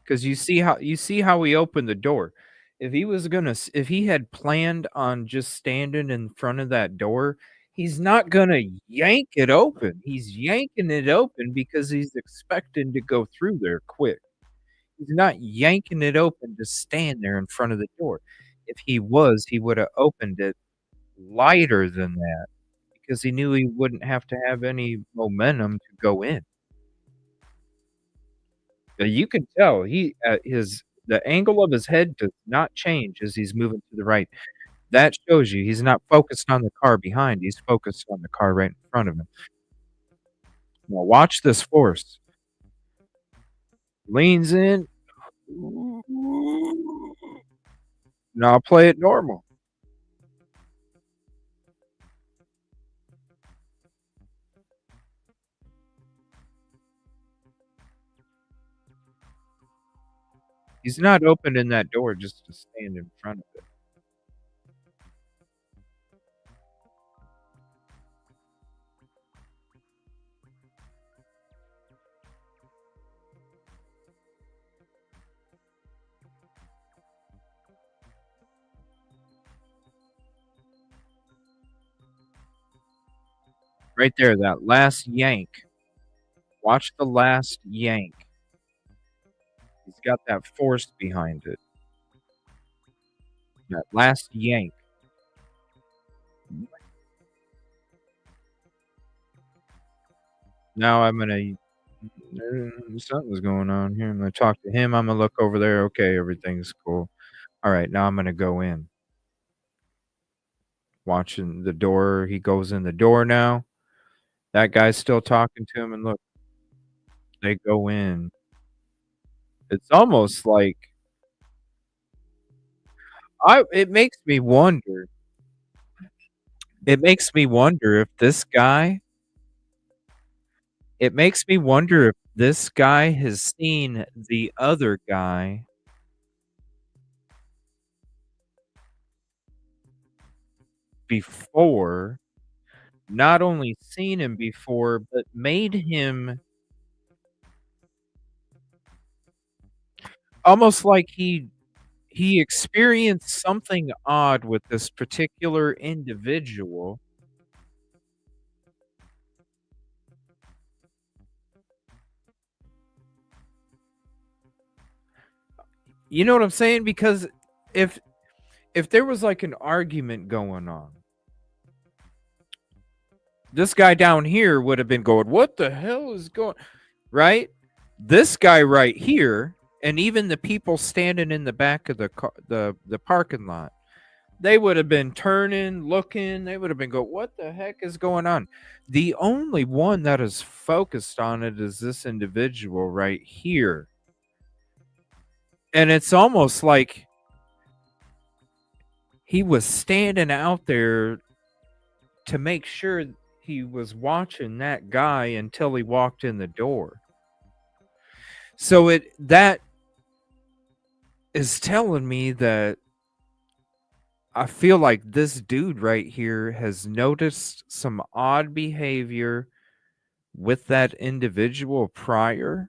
because you see how he opened the door. If he had planned on just standing in front of that door, he's not gonna yank it open. He's yanking it open because he's expecting to go through there quick. He's not yanking it open to stand there in front of the door. If he was, he would have opened it lighter than that because he knew he wouldn't have to have any momentum to go in. You can tell the angle of his head does not change as he's moving to the right. That shows you he's not focused on the car behind, he's focused on the car right in front of him. Now watch this force. Leans in. Now play it normal. He's not opening that door just to stand in front of it. Right there, that last yank. Watch the last yank. He's got that force behind it. That last yank. Now I'm gonna something's going on here. I'm gonna talk to him. I'm gonna look over there. Okay, everything's cool. All right, now I'm gonna go in. Watching the door. He goes in the door now. That guy's still talking to him, and look, they go in. It's almost like I. It makes me wonder. It makes me wonder if this guy. It makes me wonder if this guy has seen the other guy before, not only seen him before, but made him almost like he experienced something odd with this particular individual. You know what I'm saying? Because if if there was like an argument going on, this guy down here would have been going, "What the hell is going?" Right? This guy right here, and even the people standing in the back of the the parking lot, they would have been turning, looking. They would have been going, "What the heck is going on?" The only one that is focused on it is this individual right here, and it's almost like he was standing out there to make sure he was watching that guy until he walked in the door. So that is telling me that I feel like this dude right here has noticed some odd behavior with that individual prior.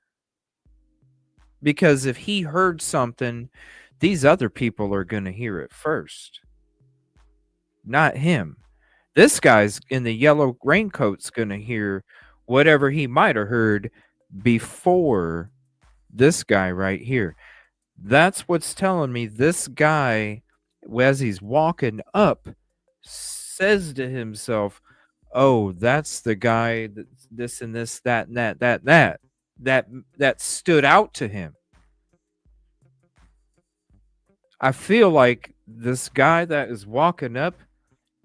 Because if he heard something, these other people are going to hear it first, not him. This guy's in the yellow raincoat's going to hear whatever he might have heard before this guy right here. That's what's telling me this guy, as he's walking up, says to himself, "Oh, that's the guy that this and this, that and that stood out to him." I feel like this guy that is walking up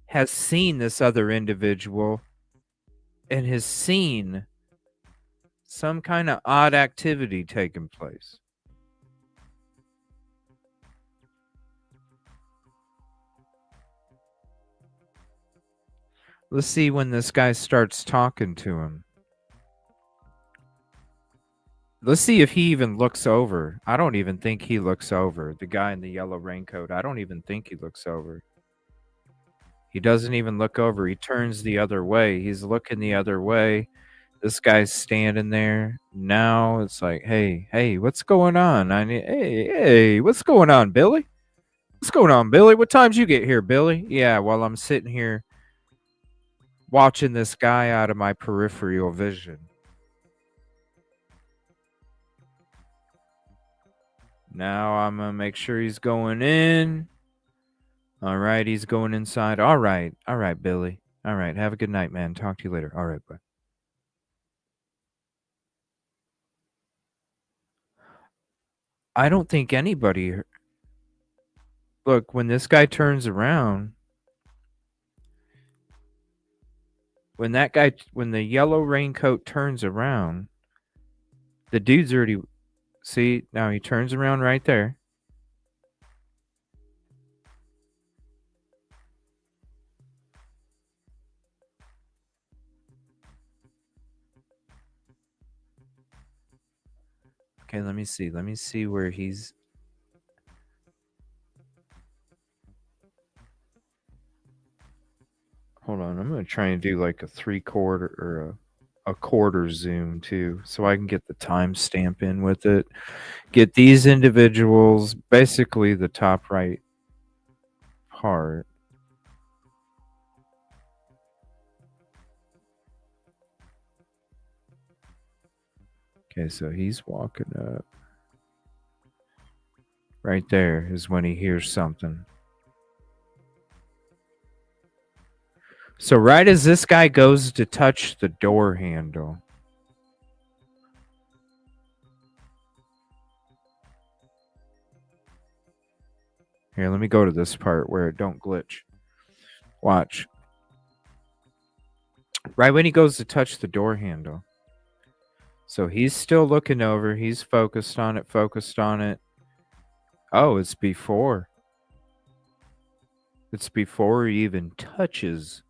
has seen this other individual and has seen some kind of odd activity taking place. Let's see when this guy starts talking to him. Let's see if he even looks over. I don't even think he looks over. The guy in the yellow raincoat, I don't even think he looks over. He doesn't even look over. He turns the other way. He's looking the other way. This guy's standing there. Now it's like, hey, what's going on? Hey, what's going on, Billy? What's going on, Billy? What time'd you get here, Billy? Yeah, well, I'm sitting here watching this guy out of my peripheral vision. Now I'm going to make sure he's going in. All right, he's going inside. All right, Billy. All right, have a good night, man. Talk to you later. All right, bye. I don't think anybody. Look, when this guy turns around, when the yellow raincoat turns around, the dude's already. See, now he turns around right there. Okay, let me see. Let me see where he's. Hold on, I'm gonna try and do like a 3/4 or a quarter zoom too, so I can get the timestamp in with it. Get these individuals, basically the top right part. Okay, so he's walking up. Right there is when he hears something. So right as this guy goes to touch the door handle. Here, let me go to this part where it don't glitch. Watch. Right when he goes to touch the door handle. So he's still looking over. He's focused on it, focused on it. Oh, it's before. It's before he even touches.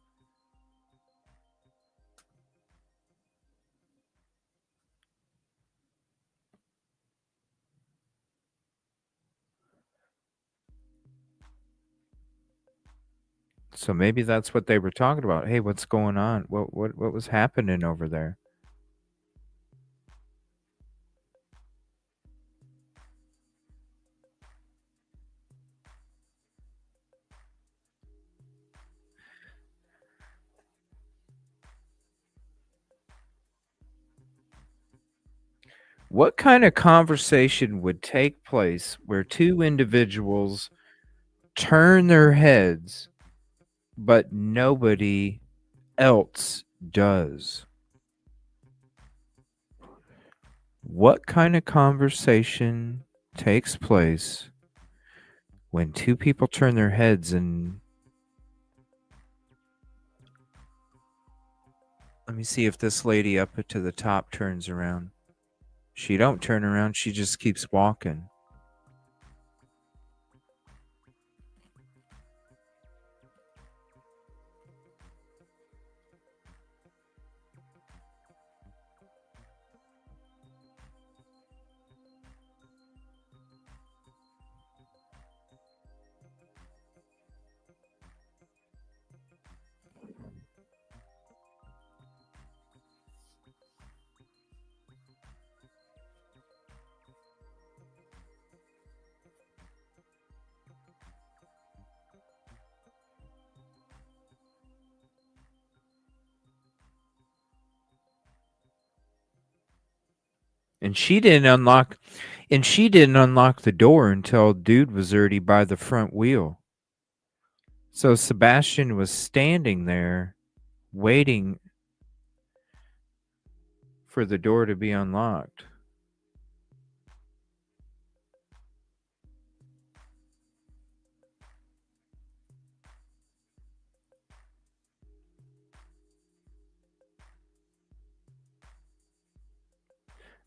So maybe that's what they were talking about. Hey, what's going on? What was happening over there? What kind of conversation would take place where two individuals turn their heads, but nobody else does? What kind of conversation takes place when two people turn their heads and let me see if this lady up to the top turns around. She don't turn around, she just keeps walking. And she didn't unlock the door until dude was already by the front wheel. So Sebastian was standing there waiting for the door to be unlocked.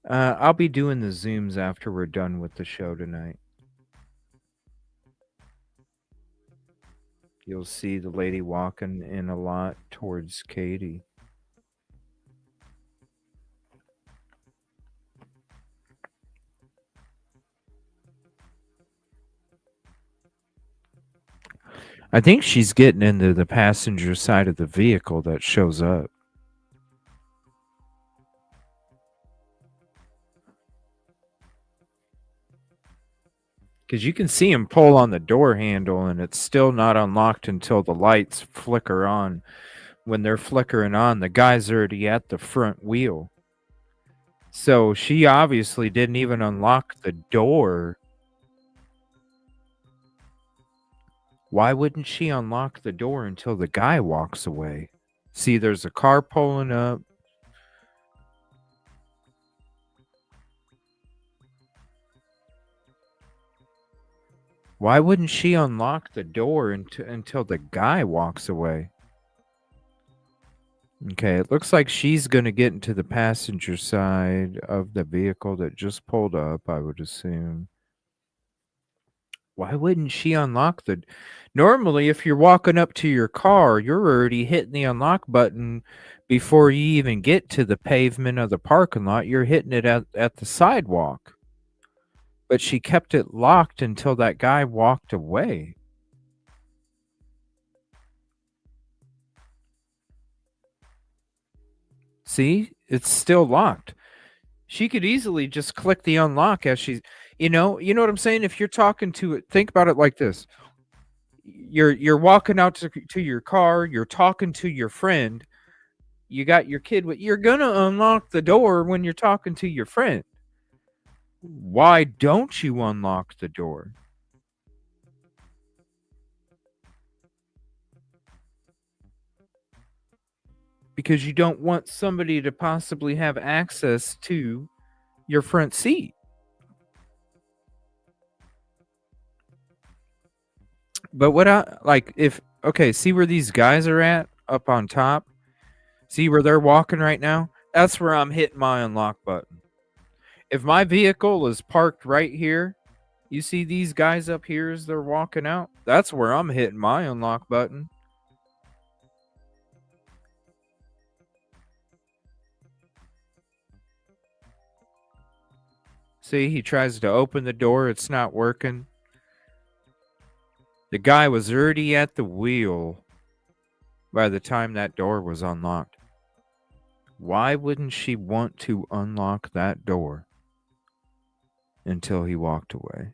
I'll be doing the zooms after we're done with the show tonight. You'll see the lady walking in a lot towards Katie. I think she's getting into the passenger side of the vehicle that shows up. Because you can see him pull on the door handle and it's still not unlocked until the lights flicker on. When they're flickering on, the guy's already at the front wheel. So she obviously didn't even unlock the door. Why wouldn't she unlock the door until the guy walks away? See, there's a car pulling up. Why wouldn't she unlock the door until the guy walks away? Okay, it looks like she's going to get into the passenger side of the vehicle that just pulled up, I would assume. Why wouldn't she unlock the... Normally, if you're walking up to your car, you're already hitting the unlock button before you even get to the pavement of the parking lot. You're hitting it at the sidewalk. But she kept it locked until that guy walked away. See? It's still locked. She could easily just click the unlock as she's... You know what I'm saying? If you're talking to it, think about it like this. You're walking out to your car, you're talking to your friend, You got your kid with, you're going to unlock the door when you're talking to your friend. Why don't you unlock the door? Because you don't want somebody to possibly have access to your front seat. But what I like, if okay, see where these guys are at up on top? See where they're walking right now? That's where I'm hitting my unlock button. If my vehicle is parked right here, you see these guys up here as they're walking out? That's where I'm hitting my unlock button. See, he tries to open the door, it's not working. The guy was already at the wheel by the time that door was unlocked. Why wouldn't she want to unlock that door until he walked away?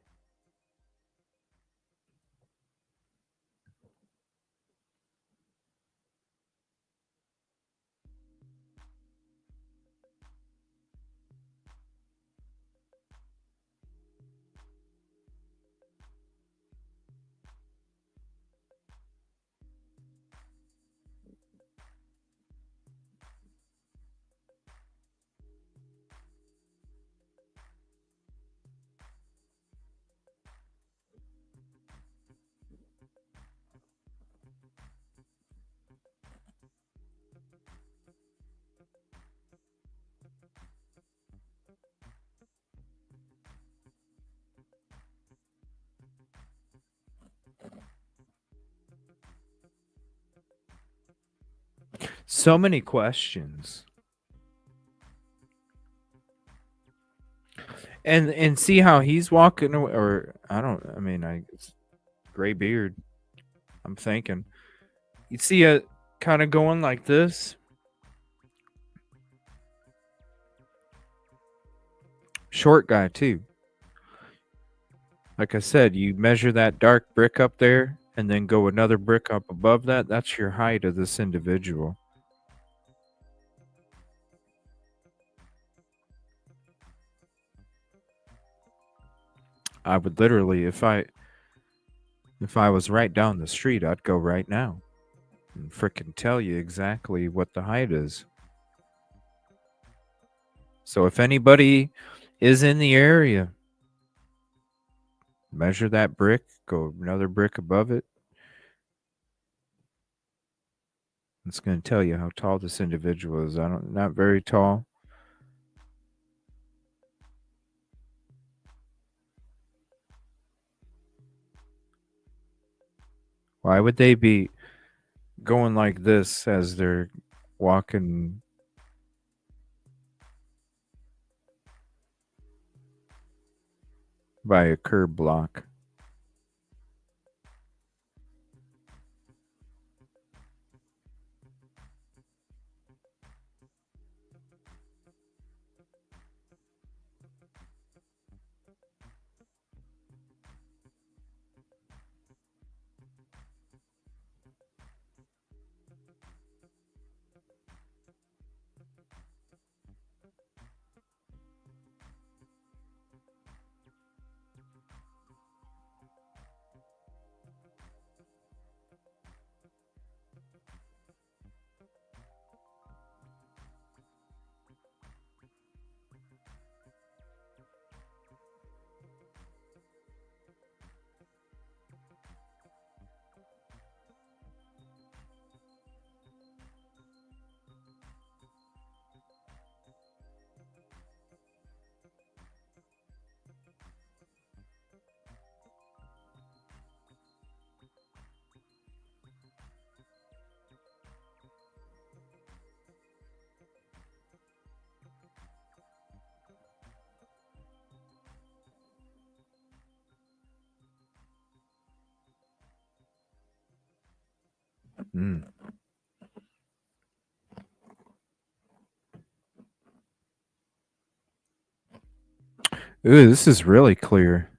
So many questions. And see how he's walking away, or I mean, it's gray beard. I'm thinking. You see it kind of going like this. Short guy too. Like I said, you measure that dark brick up there and then go another brick up above that. That's your height of this individual. I would literally, if I was right down the street, I'd go right now and frickin' tell you exactly what the height is. So if anybody is in the area, measure that brick, go another brick above it. It's going to tell you how tall this individual is. Not very tall. Why would they be going like this as they're walking? By a curb block. Mm. Ooh, this is really clear.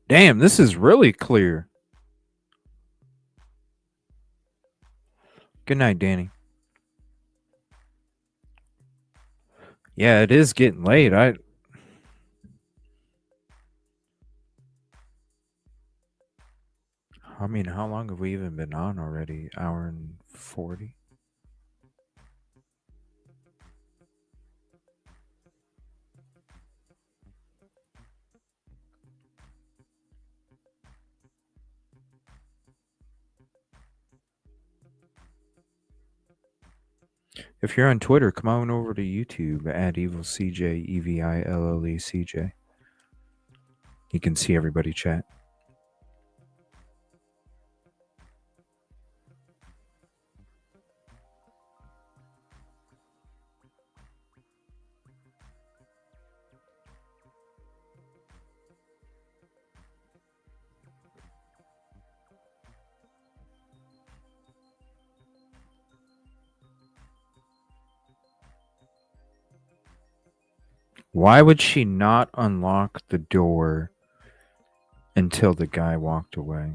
Damn, this is really clear. Good night, Danny. Yeah, it is getting late. I mean, how long have we even been on already? Hour and 40? If you're on Twitter, come on over to YouTube at EvilCJ, EVILLECJ. You can see everybody chat. Why would she not unlock the door until the guy walked away?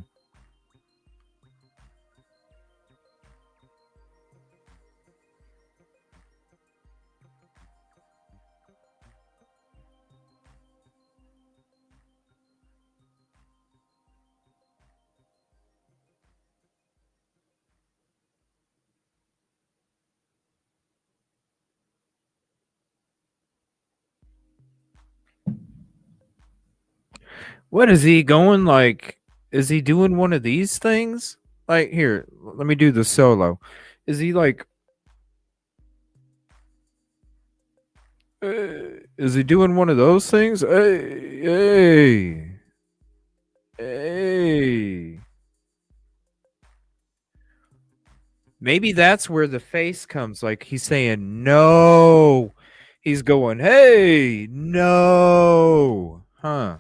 What is he going like? Is he doing one of these things? Like, here, let me do the solo. Is he like, is he doing one of those things? Hey, hey. Maybe that's where the face comes. Like, he's saying, no. He's going, hey, no. Huh.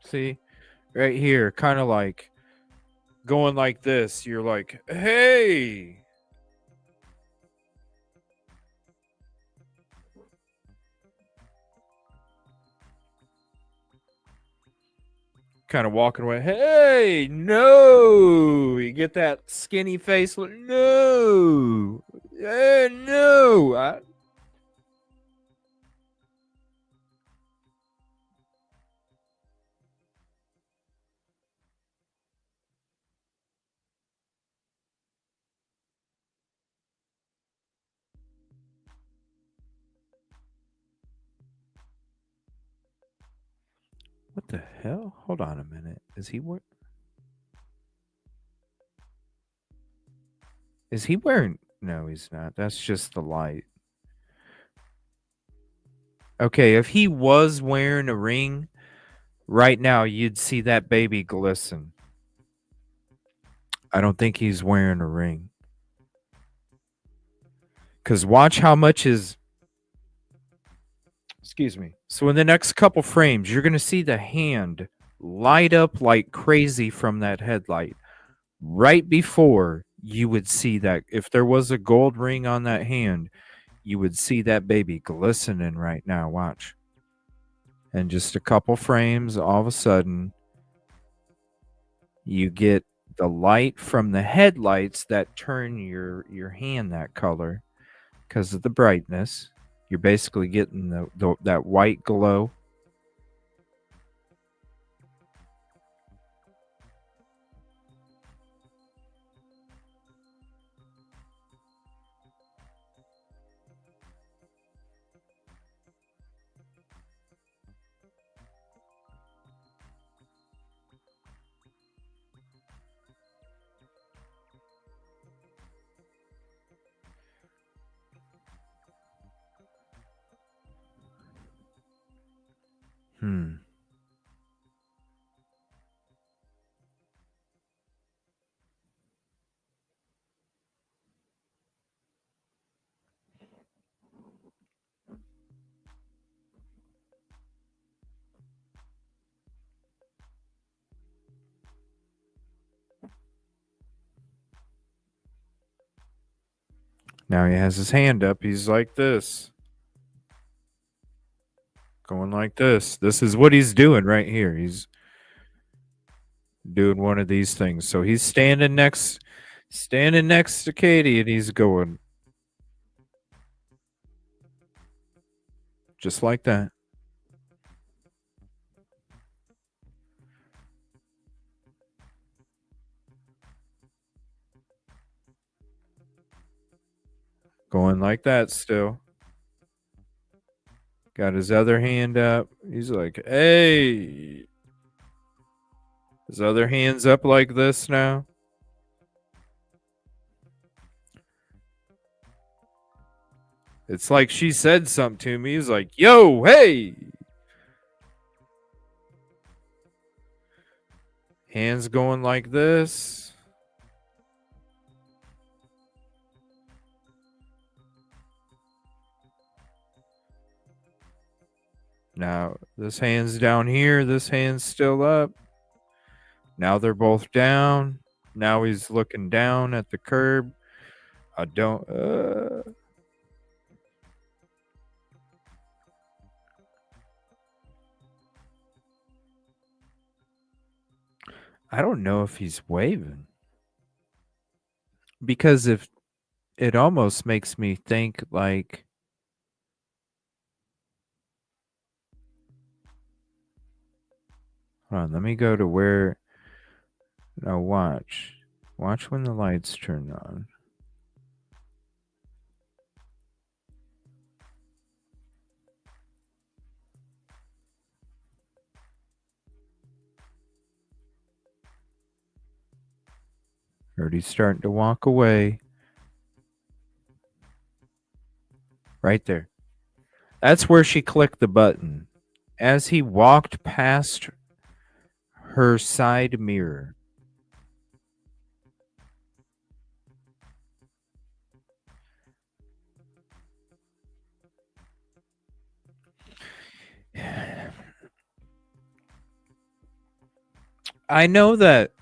See, right here, kind of like going like this. You're like, hey. Kind of walking away. Hey, no. You get that skinny face. No. No. What the hell? Hold on a minute. Is he wearing? Is he wearing? No, he's not. That's just the light. Okay, if he was wearing a ring right now, you'd see that baby glisten. I don't think he's wearing a ring. Because watch how much is. Excuse me. So in the next couple frames, you're going to see the hand light up like crazy from that headlight. Right before you would see that, if there was a gold ring on that hand, you would see that baby glistening right now. Watch. And just a couple frames, all of a sudden, you get the light from the headlights that turn your hand that color because of the brightness. You're basically getting that white glow. Now he has his hand up. He's like this. Going like this. This is what he's doing right here. He's doing one of these things. So he's standing next to Katie and he's going just like that. Going like that still. Got his other hand up. He's like, hey. His other hand's up like this now. It's like she said something to me. He's like, yo, hey. Hands going like this. Now, this hand's down here. This hand's still up. Now they're both down. Now he's looking down at the curb. I don't. I don't know if he's waving. Because if it almost makes me think like. Hold on, let me go to where. Now watch. Watch when the lights turn on. Already starting to walk away. Right there. That's where she clicked the button. As he walked past her side mirror. I know that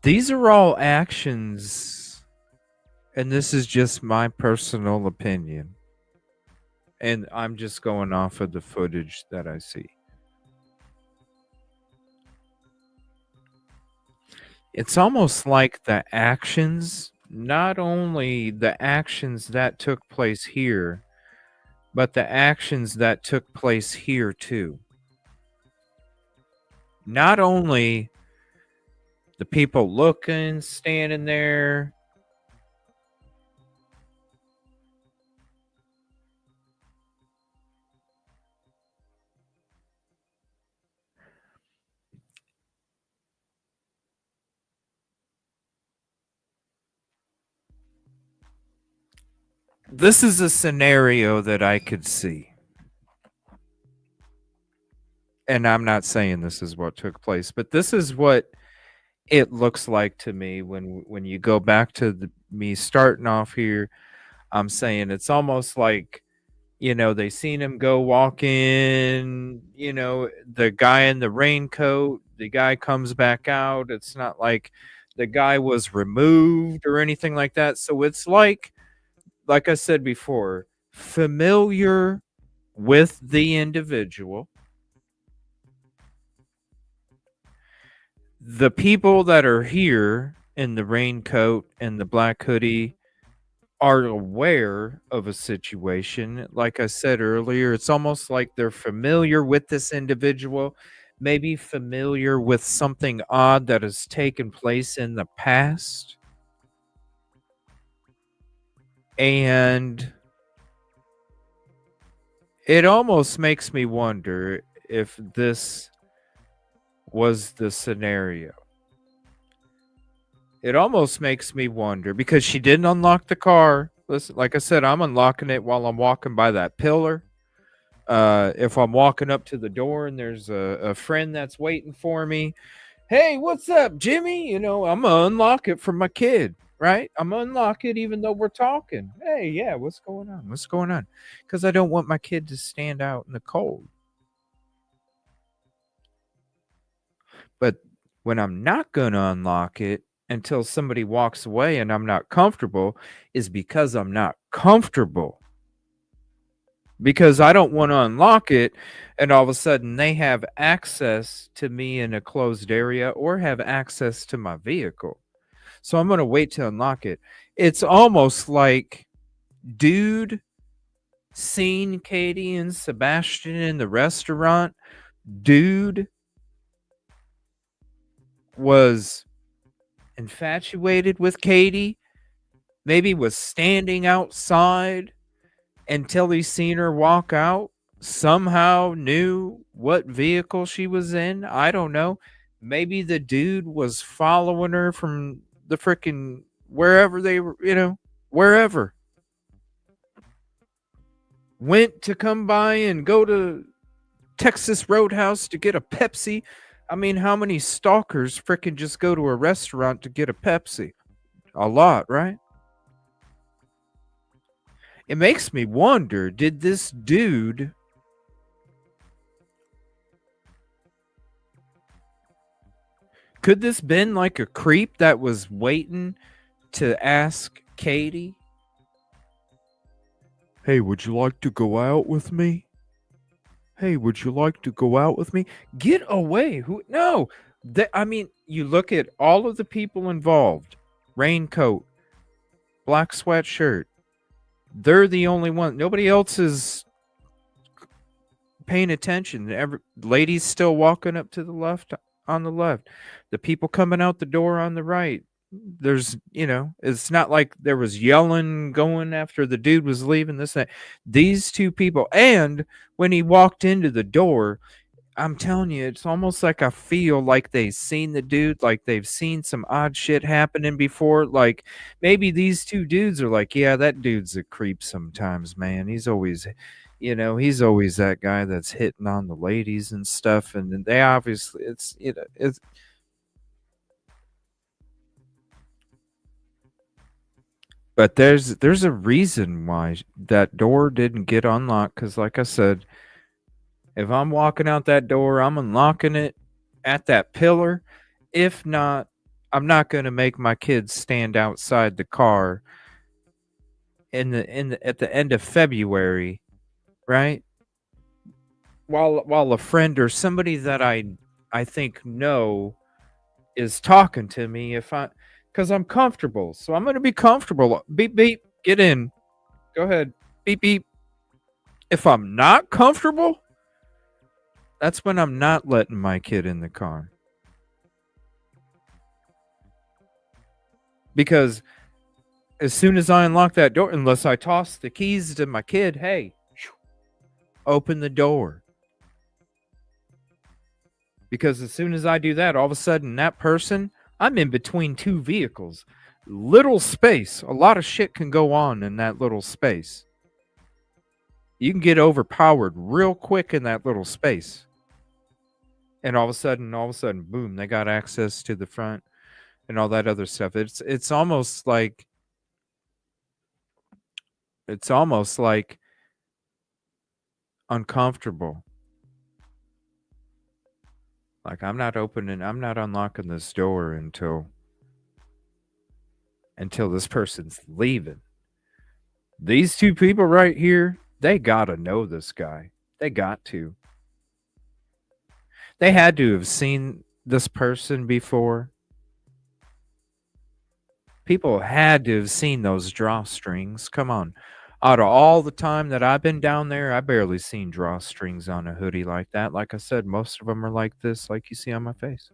these are all actions, and this is just my personal opinion. And I'm just going off of the footage that I see. It's almost like the actions, not only the actions that took place here, but the actions that took place here too. Not only the people looking, standing there. This is a scenario that I could see. And I'm not saying this is what took place, but this is what it looks like to me when you go back to me starting off here. I'm saying it's almost like, they seen him go walk in, the guy in the raincoat, the guy comes back out. It's not like the guy was removed or anything like that. So it's like I said before, familiar with the individual. The people that are here in the raincoat and the black hoodie are aware of a situation. Like I said earlier, it's almost like they're familiar with this individual, maybe familiar with something odd that has taken place in the past. And it almost makes me wonder if this was the scenario. It almost makes me wonder because she didn't unlock the car. Listen, like I said, I'm unlocking it while I'm walking by that pillar. If I'm walking up to the door and there's a friend that's waiting for me, hey, what's up, Jimmy? I'm gonna unlock it for my kid, right? I'm gonna unlock it even though we're talking. Hey, yeah, what's going on? What's going on? Because I don't want my kid to stand out in the cold. But when I'm not going to unlock it until somebody walks away and I'm not comfortable is because I'm not comfortable. Because I don't want to unlock it and all of a sudden they have access to me in a closed area or have access to my vehicle. So I'm going to wait to unlock it. It's almost like dude seen Katie and Sebastian in the restaurant. Dude was infatuated with Katie, maybe was standing outside until he seen her walk out, somehow knew what vehicle she was in. I don't know. Maybe the dude was following her from the freaking wherever they were, wherever. Went to come by and go to Texas Roadhouse to get a Pepsi. I mean, how many stalkers freaking just go to a restaurant to get a Pepsi? A lot, right? It makes me wonder, did this dude could this been like a creep that was waiting to ask Katie, "Hey, would you like to go out with me? Hey, would you like to go out with me?" Get away. Who no. I mean, you look at all of the people involved. Raincoat, black sweatshirt. They're the only one. Nobody else is paying attention. Ladies still walking up to the left on the left. The people coming out the door on the right. There's, it's not like there was yelling going after the dude was leaving this. That. These two people. And when he walked into the door, I'm telling you, it's almost like I feel like they've seen the dude, like they've seen some odd shit happening before. Like maybe these two dudes are like, yeah, that dude's a creep sometimes, man. He's always, he's always that guy that's hitting on the ladies and stuff. And they obviously, it's. But there's a reason why that door didn't get unlocked. Because like I said, if I'm walking out that door, I'm unlocking it at that pillar. If not, I'm not going to make my kids stand outside the car at the end of February, right? While a friend or somebody that I think know is talking to me, because I'm comfortable. So I'm going to be comfortable. Beep beep, get in. Go ahead. Beep beep. If I'm not comfortable, that's when I'm not letting my kid in the car. Because as soon as I unlock that door, unless I toss the keys to my kid, hey, open the door. Because as soon as I do that, all of a sudden that person, I'm in between two vehicles. Little space. A lot of shit can go on in that little space. You can get overpowered real quick in that little space. And all of a sudden, boom, they got access to the front and all that other stuff. It's almost like uncomfortable. Like I'm not unlocking this door until this person's leaving. These two people right here, they gotta know this guy. They got to. They had to have seen this person before. People had to have seen those drawstrings. Come on. Out of all the time that I've been down there, I barely seen drawstrings on a hoodie like that. Like I said, most of them are like this, like you see on my face.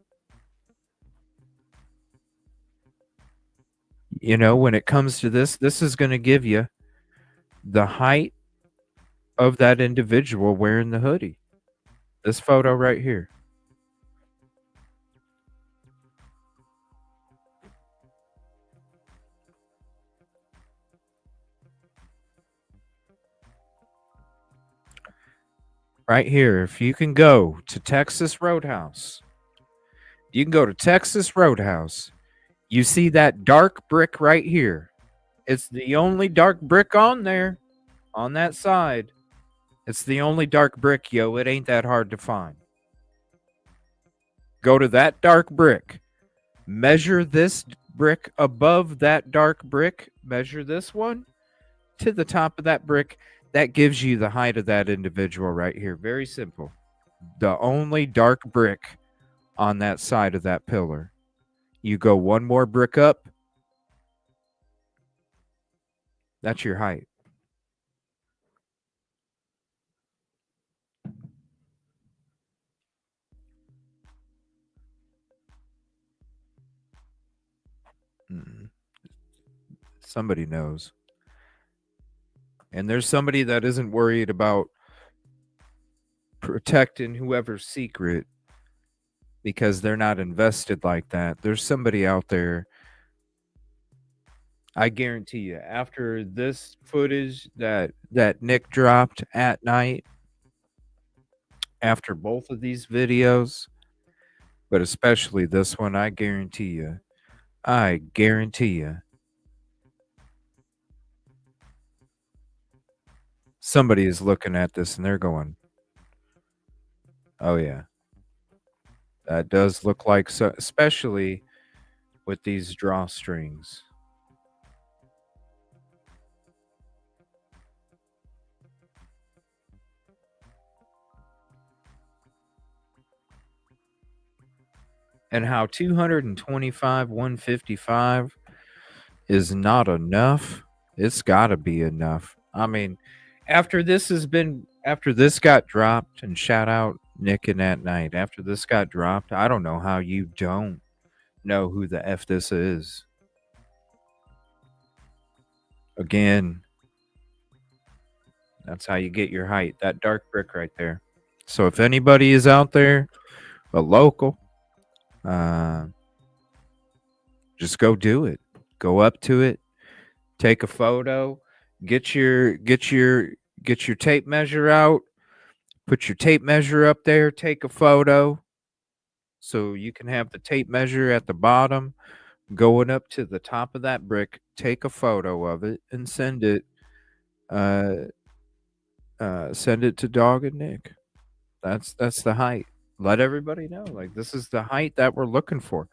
When it comes to this is going to give you the height of that individual wearing the hoodie. This photo right here. Right here, if you can go to Texas Roadhouse, you see that dark brick right here. It's the only dark brick on there, on that side. It's the only dark brick, yo. It ain't that hard to find. Go to that dark brick. Measure this brick above that dark brick. Measure this one to the top of that brick. That gives you the height of that individual right here. Very simple. The only dark brick on that side of that pillar. You go one more brick up. That's your height. Mm. Somebody knows. And there's somebody that isn't worried about protecting whoever's secret because they're not invested like that. There's somebody out there. I guarantee you, after this footage that Nick dropped at night, after both of these videos, but especially this one, I guarantee you, somebody is looking at this and they're going, "Oh yeah, that does look like so." Especially with these drawstrings. And how 225, 155 is not enough. It's got to be enough. I mean, after this got dropped, and shout out Nick and AtNight, after this got dropped, I don't know how you don't know who the F this is. Again, that's how you get your height. That dark brick right there. So if anybody is out there, a local, just go do it. Go up to it, take a photo, get your tape measure out, put your tape measure up there, take a photo. So you can have the tape measure at the bottom going up to the top of that brick, take a photo of it and send it to Dog and Nick. That's the height. Let everybody know, like, this is the height that we're looking for.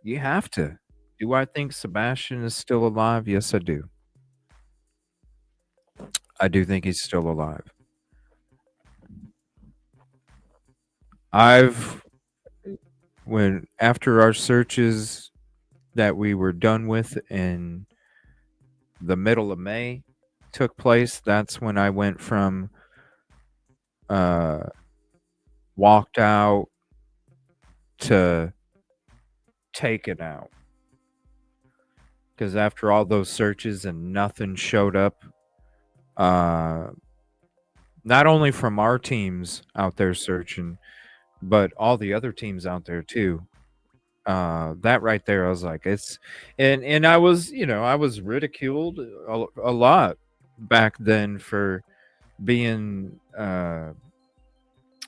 You have to. Do I think Sebastian is still alive? Yes, I do. I do think he's still alive. When after our searches that we were done with in the middle of May took place, that's when I went from walked out to taken out. Because after all those searches and nothing showed up, not only from our teams out there searching, but all the other teams out there too. That right there, I was like, it's, and I was, I was ridiculed a lot back then for being,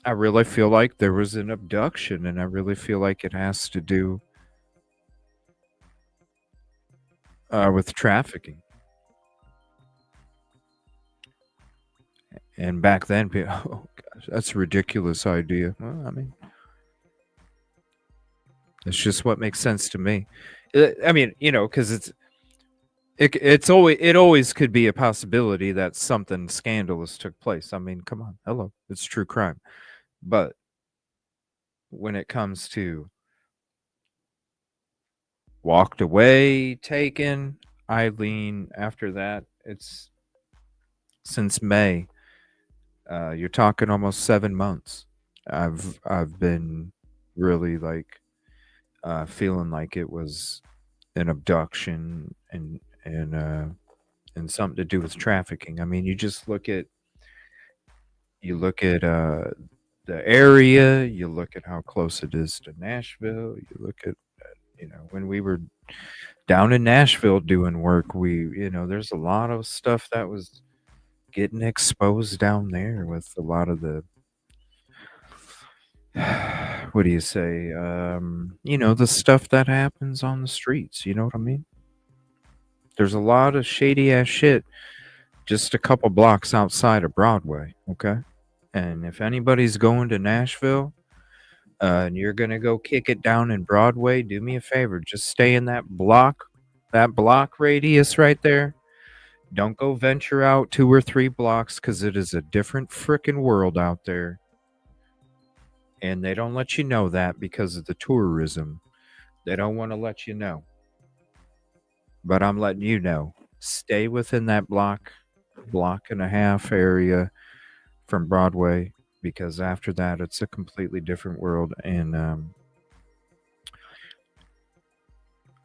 I really feel like there was an abduction, and I really feel like it has to do with trafficking. And back then, oh gosh, that's a ridiculous idea. Well, I mean, it's just what makes sense to me. I mean, because it always could be a possibility that something scandalous took place. I mean, come on, hello, it's true crime. But when it comes to walked away, taken, Eileen, after that, it's since May. You're talking almost 7 months. I've been really like feeling like it was an abduction and something to do with trafficking. I mean, you just look at the area, you look at how close it is to Nashville, you look at when we were down in Nashville doing work, there's a lot of stuff that was getting exposed down there with a lot of the what do you say? The stuff that happens on the streets, you know what I mean? There's a lot of shady ass shit just a couple blocks outside of Broadway, okay? And if anybody's going to Nashville, and you're gonna go kick it down in Broadway, do me a favor, just stay in that block radius right there. Don't go venture out 2 or 3 blocks because it is a different frickin' world out there. And they don't let you know that because of the tourism. They don't want to let you know. But I'm letting you know. Stay within that block and a half area from Broadway because after that it's a completely different world. And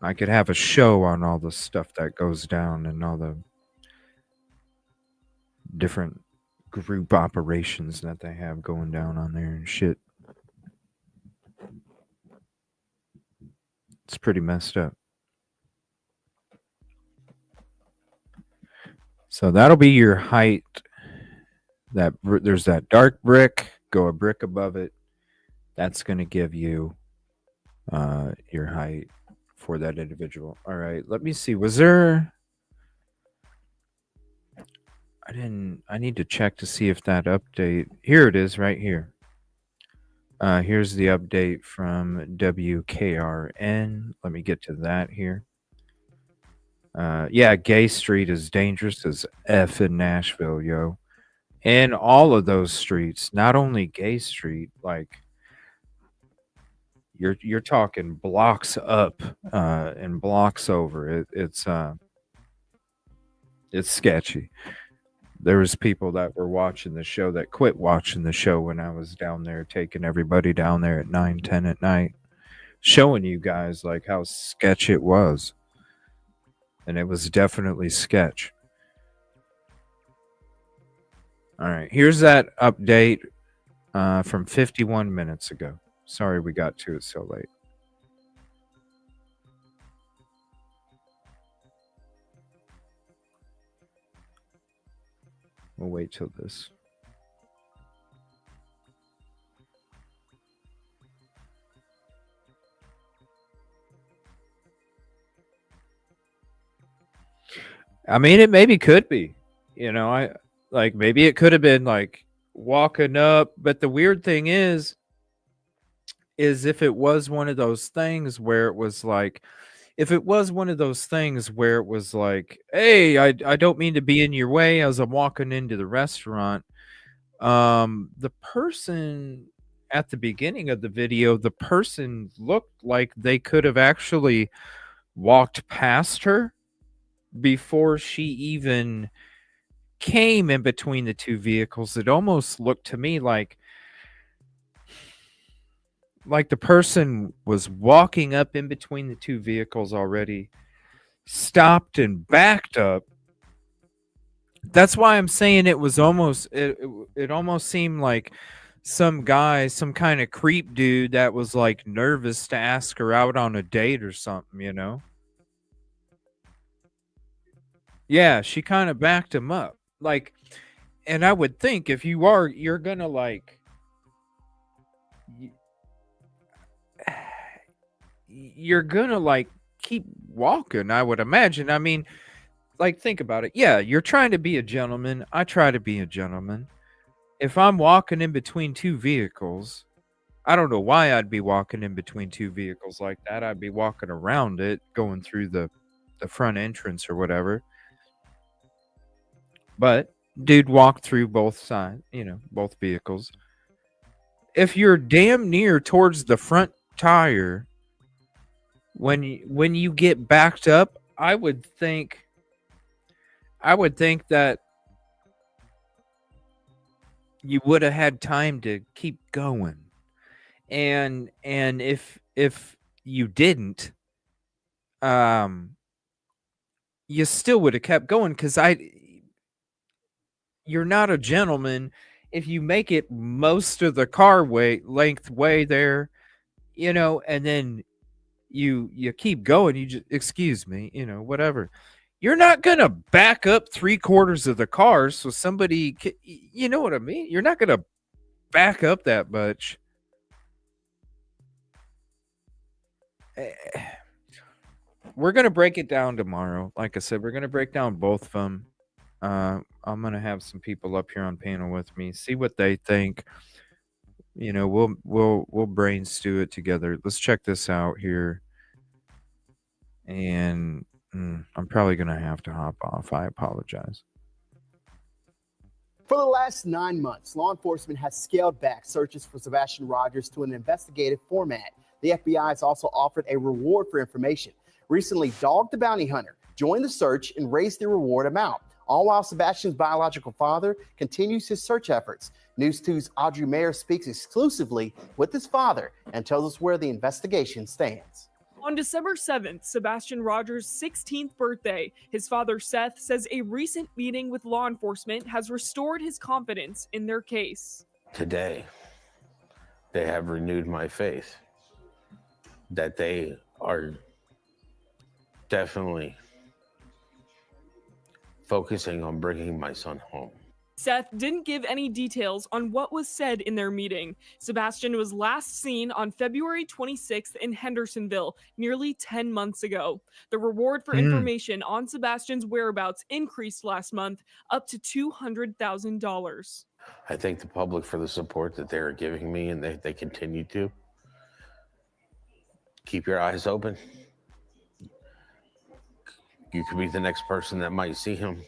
I could have a show on all the stuff that goes down and all the different group operations that they have going down on there and shit. It's pretty messed up. So that'll be your height. There's that dark brick. Go a brick above it. That's going to give you your height for that individual. All right. Let me see. Was there? I need to check to see if that update. Here it is, right here. Here's the update from WKRN. Let me get to that here. Yeah, Gay Street is dangerous as F in Nashville, yo. And all of those streets, not only Gay Street, like you're talking blocks up and blocks over. It's sketchy. There was people that were watching the show that quit watching the show when I was down there, taking everybody down there at 9-10 at night, showing you guys like how sketch it was. And it was definitely sketch. All right, here's that update from 51 minutes ago. Sorry we got to it so late. We'll wait till this. I mean, it maybe could be. You know, maybe it could have been like walking up, but the weird thing is if it was one of those things where it was like, if it was one of those things where it was like, hey, I don't mean to be in your way as I'm walking into the restaurant. The person at the beginning of the video, the person looked like they could have actually walked past her before she even came in between the two vehicles. It almost looked to me like the person was walking up in between the two vehicles already, stopped and backed up. That's why I'm saying it was almost it almost seemed like some guy, some kind of creep dude that was like nervous to ask her out on a date or something, you know? Yeah, she kind of backed him up. Like, and I would think if you're gonna like you're gonna like keep walking, I would imagine. I mean, like, think about it. Yeah, you're trying to be a gentleman. I try to be a gentleman. If I'm walking in between two vehicles, I don't know why I'd be walking in between two vehicles like that. I'd be walking around it, going through the front entrance or whatever. But dude walked through both sides, both vehicles. If you're damn near towards the front tire, when you get backed up, I would think that you would have had time to keep going. And if you didn't, you still would have kept going because you're not a gentleman if you make it most of the car length way there, and then you keep going. You just, excuse me, whatever. You're not gonna back up 3/4 of the car so somebody, you know what I mean? You're not gonna back up that much. We're gonna break it down tomorrow. Like I said, we're gonna break down both of them. I'm gonna have some people up here on panel with me, see what they think. You know, we'll brain stew it together. Let's check this out here. And I'm probably gonna have to hop off. I apologize. For the last 9 months, law enforcement has scaled back searches for Sebastian Rogers to an investigative format. The FBI has also offered a reward for information. Recently, Dog the Bounty Hunter joined the search and raised the reward amount, all while Sebastian's biological father continues his search efforts. News 2's Audrey Mayer speaks exclusively with his father and tells us where the investigation stands. On December 7th, Sebastian Rogers' 16th birthday, his father Seth says a recent meeting with law enforcement has restored his confidence in their case. Today, they have renewed my faith that they are definitely focusing on bringing my son home. Seth didn't give any details on what was said in their meeting. Sebastian was last seen on February 26th in Hendersonville, nearly 10 months ago. The reward for information on Sebastian's whereabouts increased last month up to $200,000. I thank the public for the support that they are giving me, and they continue to. Keep your eyes open. You could be the next person that might see him.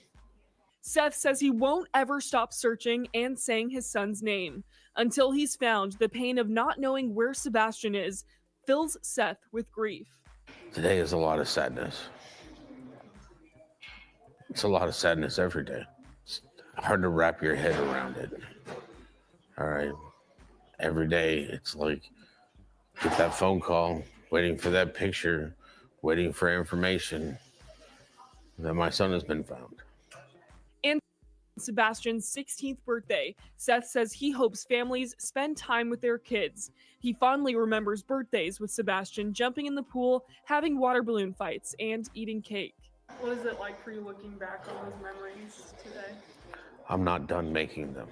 Seth says he won't ever stop searching and saying his son's name. Until he's found, the pain of not knowing where Sebastian is fills Seth with grief. Today is a lot of sadness. It's a lot of sadness every day. It's hard to wrap your head around it. All right. Every day, it's like, get that phone call, waiting for that picture, waiting for information that my son has been found. Sebastian's 16th birthday, Seth says he hopes families spend time with their kids. He fondly remembers birthdays with Sebastian jumping in the pool, having water balloon fights, and eating cake. What is it like for you looking back on those memories today? I'm not done making them.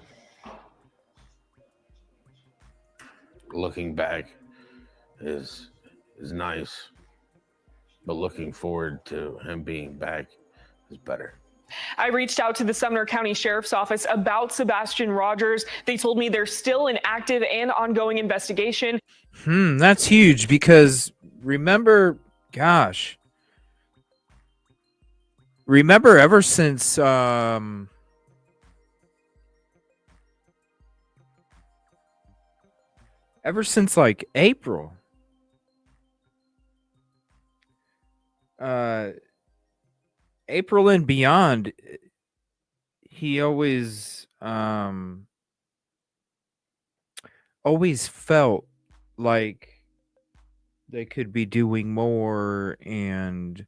Looking back is nice, but looking forward to him being back is better. I reached out to the Sumner County Sheriff's Office about Sebastian Rogers. They told me there's still an active and ongoing investigation. That's huge because remember ever since like April, April and beyond, he always felt like they could be doing more and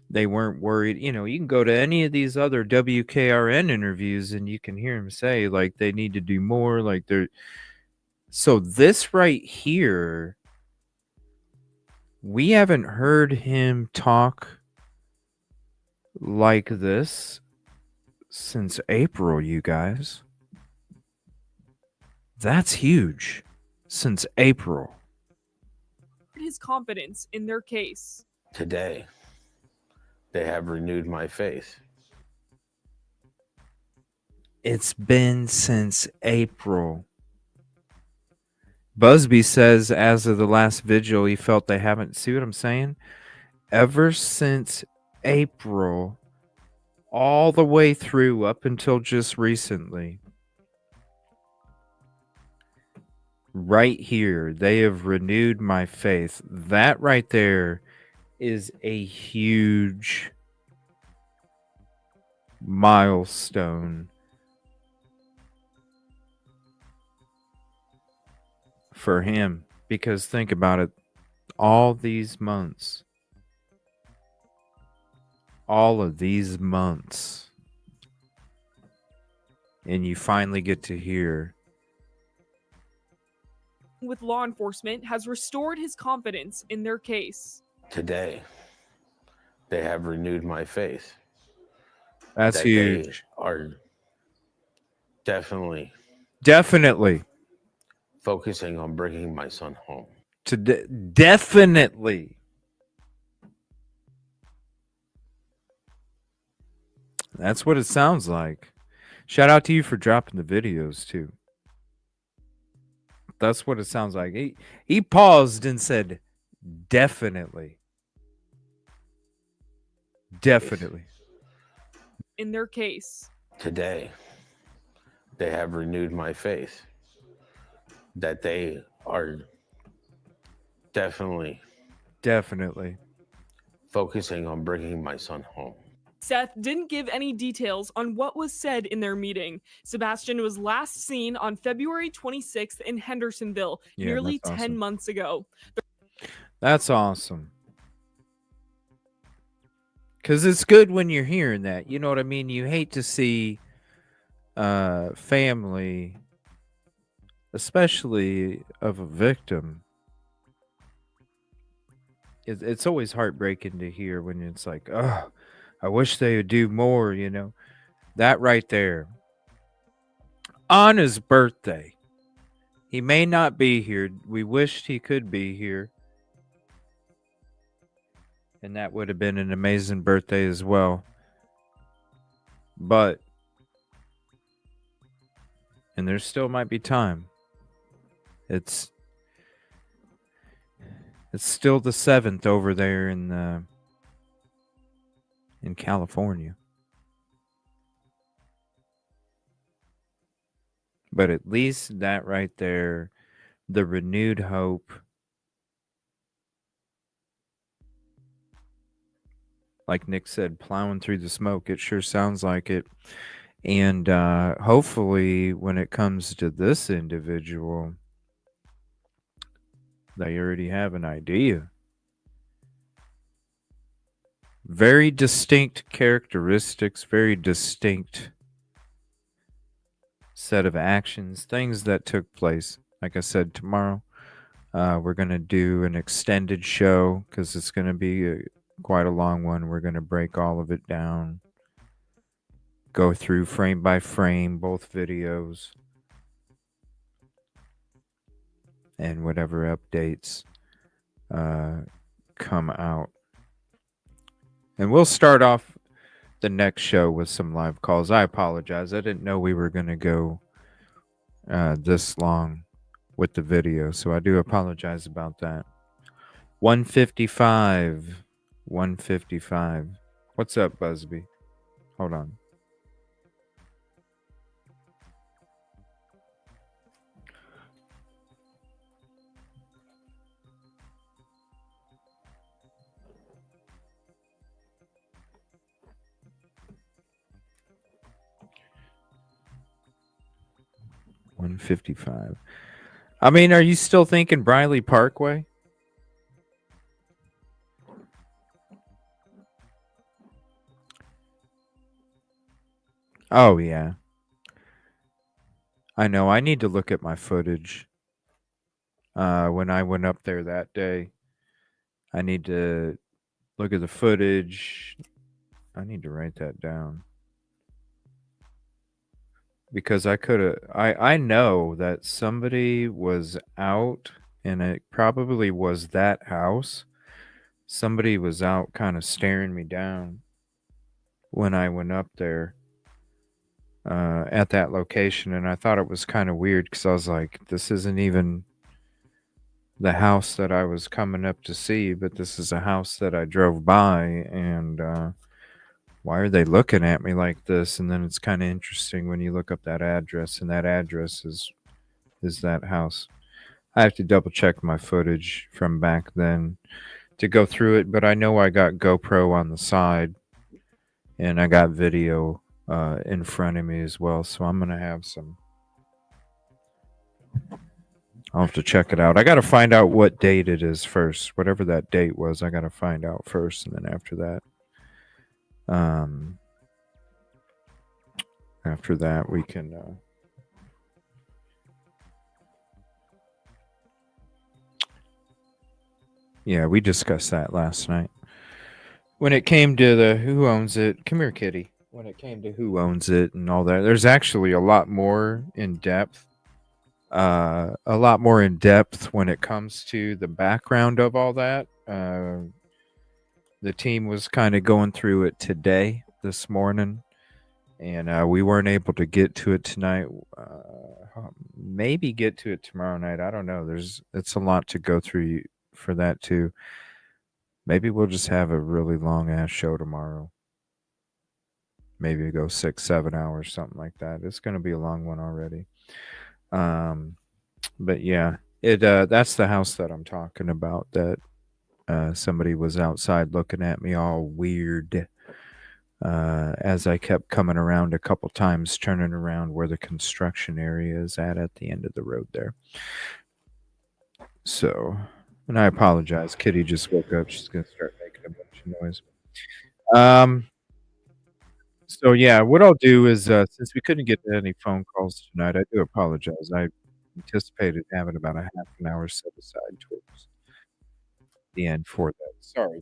they weren't worried. You know, you can go to any of these other WKRN interviews and you can hear him say like they need to do more, like they're. So this right here, we haven't heard him talk like this since April, you guys. That's huge. Since April. His confidence in their case. Today, they have renewed my faith. It's been since April. Busby says as of the last vigil, he felt they haven't, see what I'm saying? Ever since April, all the way through up until just recently. Right here, they have renewed my faith. That right there is a huge milestone for him, because think about it, all of these months, and you finally get to hear. With law enforcement has restored his confidence in their case. Today, they have renewed my faith. That's that huge. They are definitely focusing on bringing my son home. Definitely. That's what it sounds like. Shout out to you for dropping the videos too. That's what it sounds like. He paused and said, "Definitely, definitely." In their case. Today, they have renewed my faith that they are definitely Definitely. focusing on bringing my son home. Seth didn't give any details on what was said in their meeting. Sebastian was last seen on February 26th in Hendersonville, Yeah, nearly that's 10 awesome. months ago. That's awesome. Because it's good when you're hearing that. You know what I mean? You hate to see family, especially of a victim. It's always heartbreaking to hear when it's like, oh, I wish they would do more, you know. That right there. On his birthday. He may not be here. We wished he could be here. And that would have been an amazing birthday as well. But, and there still might be time. It's still the 7th over there in California. But at least that right there, the renewed hope. Like Nick said, plowing through the smoke. It sure sounds like it. And hopefully when it comes to this individual, they already have an idea. Very distinct characteristics, very distinct set of actions, things that took place. Like I said, tomorrow we're going to do an extended show because it's going to be quite a long one. We're going to break all of it down, go through frame by frame, both videos, and whatever updates come out. And we'll start off the next show with some live calls. I apologize. I didn't know we were going to go this long with the video, so I do apologize about that. 155. 155. What's up, Busby? Hold on. $155. I mean, are you still thinking Briley Parkway? Oh, yeah. I know. I need to look at my footage. When I went up there that day, I need to look at the footage. I need to write that down. Because I know that somebody was out, and it probably was that house. Somebody was out kind of staring me down when I went up there at that location. And I thought it was kind of weird because I was like, this isn't even the house that I was coming up to see, but this is a house that I drove by, and why are they looking at me like this? And then it's kind of interesting when you look up that address, and that address is that house. I have to double check my footage from back then to go through it, but I know I got GoPro on the side and I got video in front of me as well, so I'm gonna have some. I'll have to check it out. I got to find out what date it is first. Whatever that date was, I got to find out first, and then after that, we can. Yeah, we discussed that last night. When it came to the who owns it, come here, kitty. When it came to who owns it and all that, there's actually a lot more in depth. A lot more in depth when it comes to the background of all that. The team was kind of going through it today, this morning, and we weren't able to get to it tonight. Maybe get to it tomorrow night. I don't know. It's a lot to go through for that too. Maybe we'll just have a really long ass show tomorrow. Maybe go 6-7 hours, something like that. It's going to be a long one already. But yeah, that's the house that I'm talking about. That somebody was outside looking at me all weird as I kept coming around a couple times, turning around where the construction area is at the end of the road there. So, and I apologize. Kitty just woke up. She's going to start making a bunch of noise. So yeah, what I'll do is since we couldn't get any phone calls tonight, I do apologize. I anticipated having about a half an hour set aside towards the end for that. Sorry.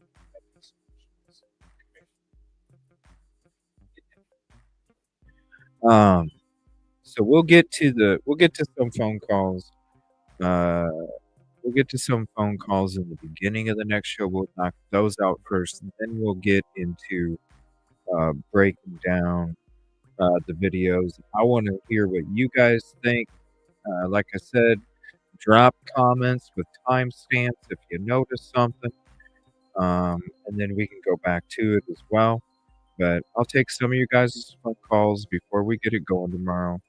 So we'll get to some phone calls. We'll get to some phone calls in the beginning of the next show. We'll knock those out first, and then we'll get into breaking down the videos. I want to hear what you guys think. Like I said, drop comments with timestamps if you notice something, and then we can go back to it as well. But I'll take some of you guys' phone calls before we get it going tomorrow.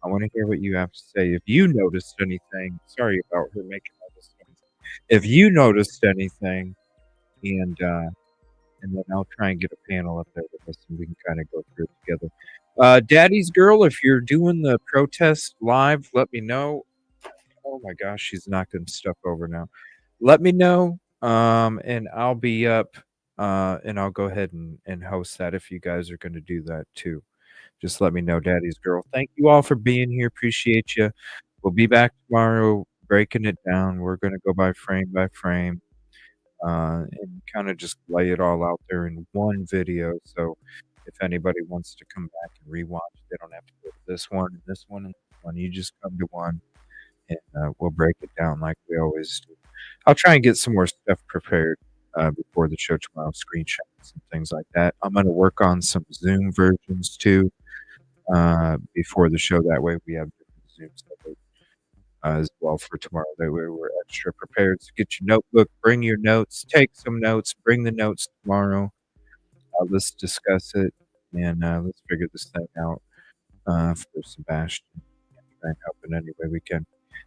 I want to hear what you have to say. If you noticed anything, sorry about her making all this noise. If you noticed anything, and then I'll try and get a panel up there with us, and we can kind of go through it together. Daddy's girl, if you're doing the protest live, let me know. Oh my gosh, she's knocking stuff over now. Let me know, and I'll be up, and I'll go ahead and host that if you guys are going to do that too. Just let me know, Daddy's girl. Thank you all for being here. Appreciate you. We'll be back tomorrow, breaking it down. We're going to go by frame, and kind of just lay it all out there in one video. So if anybody wants to come back and rewatch, they don't have to go to this one and this one and this one. You just come to one, and we'll break it down like we always do. I'll try and get some more stuff prepared before the show tomorrow, screenshots and things like that. I'm going to work on some Zoom versions too before the show. That way we have different Zooms as well for tomorrow. That way we're extra prepared. So get your notebook, bring your notes, take some notes, bring the notes tomorrow. Let's discuss it, and let's figure this thing out for Sebastian and try and help in any way we can.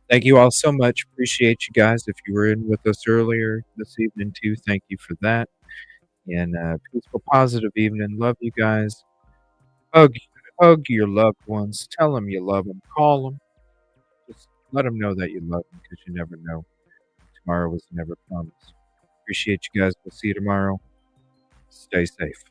Thank you all so much. Appreciate you guys. If you were in with us earlier this evening too, thank you for that. And peaceful, positive evening. Love you guys. Hug your loved ones. Tell them you love them. Call them. Just let them know that you love them, because you never know. Tomorrow was never promised. Appreciate you guys. We'll see you tomorrow. Stay safe.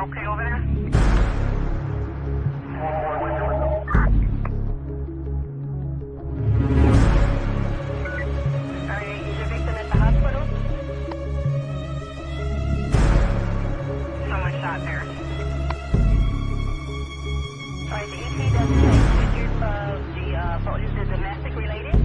Okay over there? Is your victim at the hospital? Someone shot there. Alright, the ET doesn't take pictures of the police. Is it domestic related?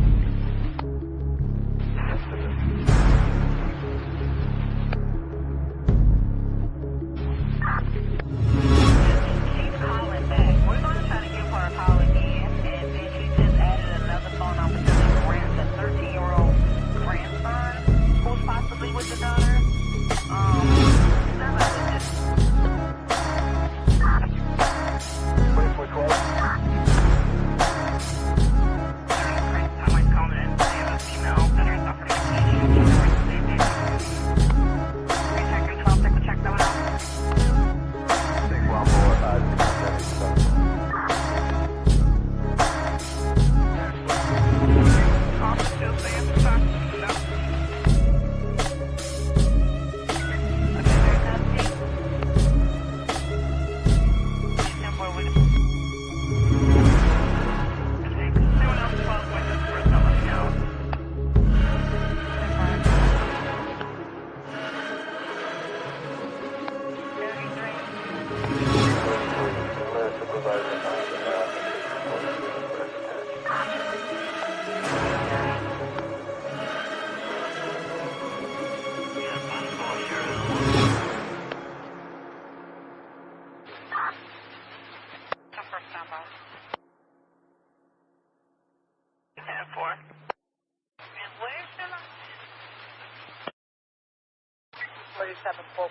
37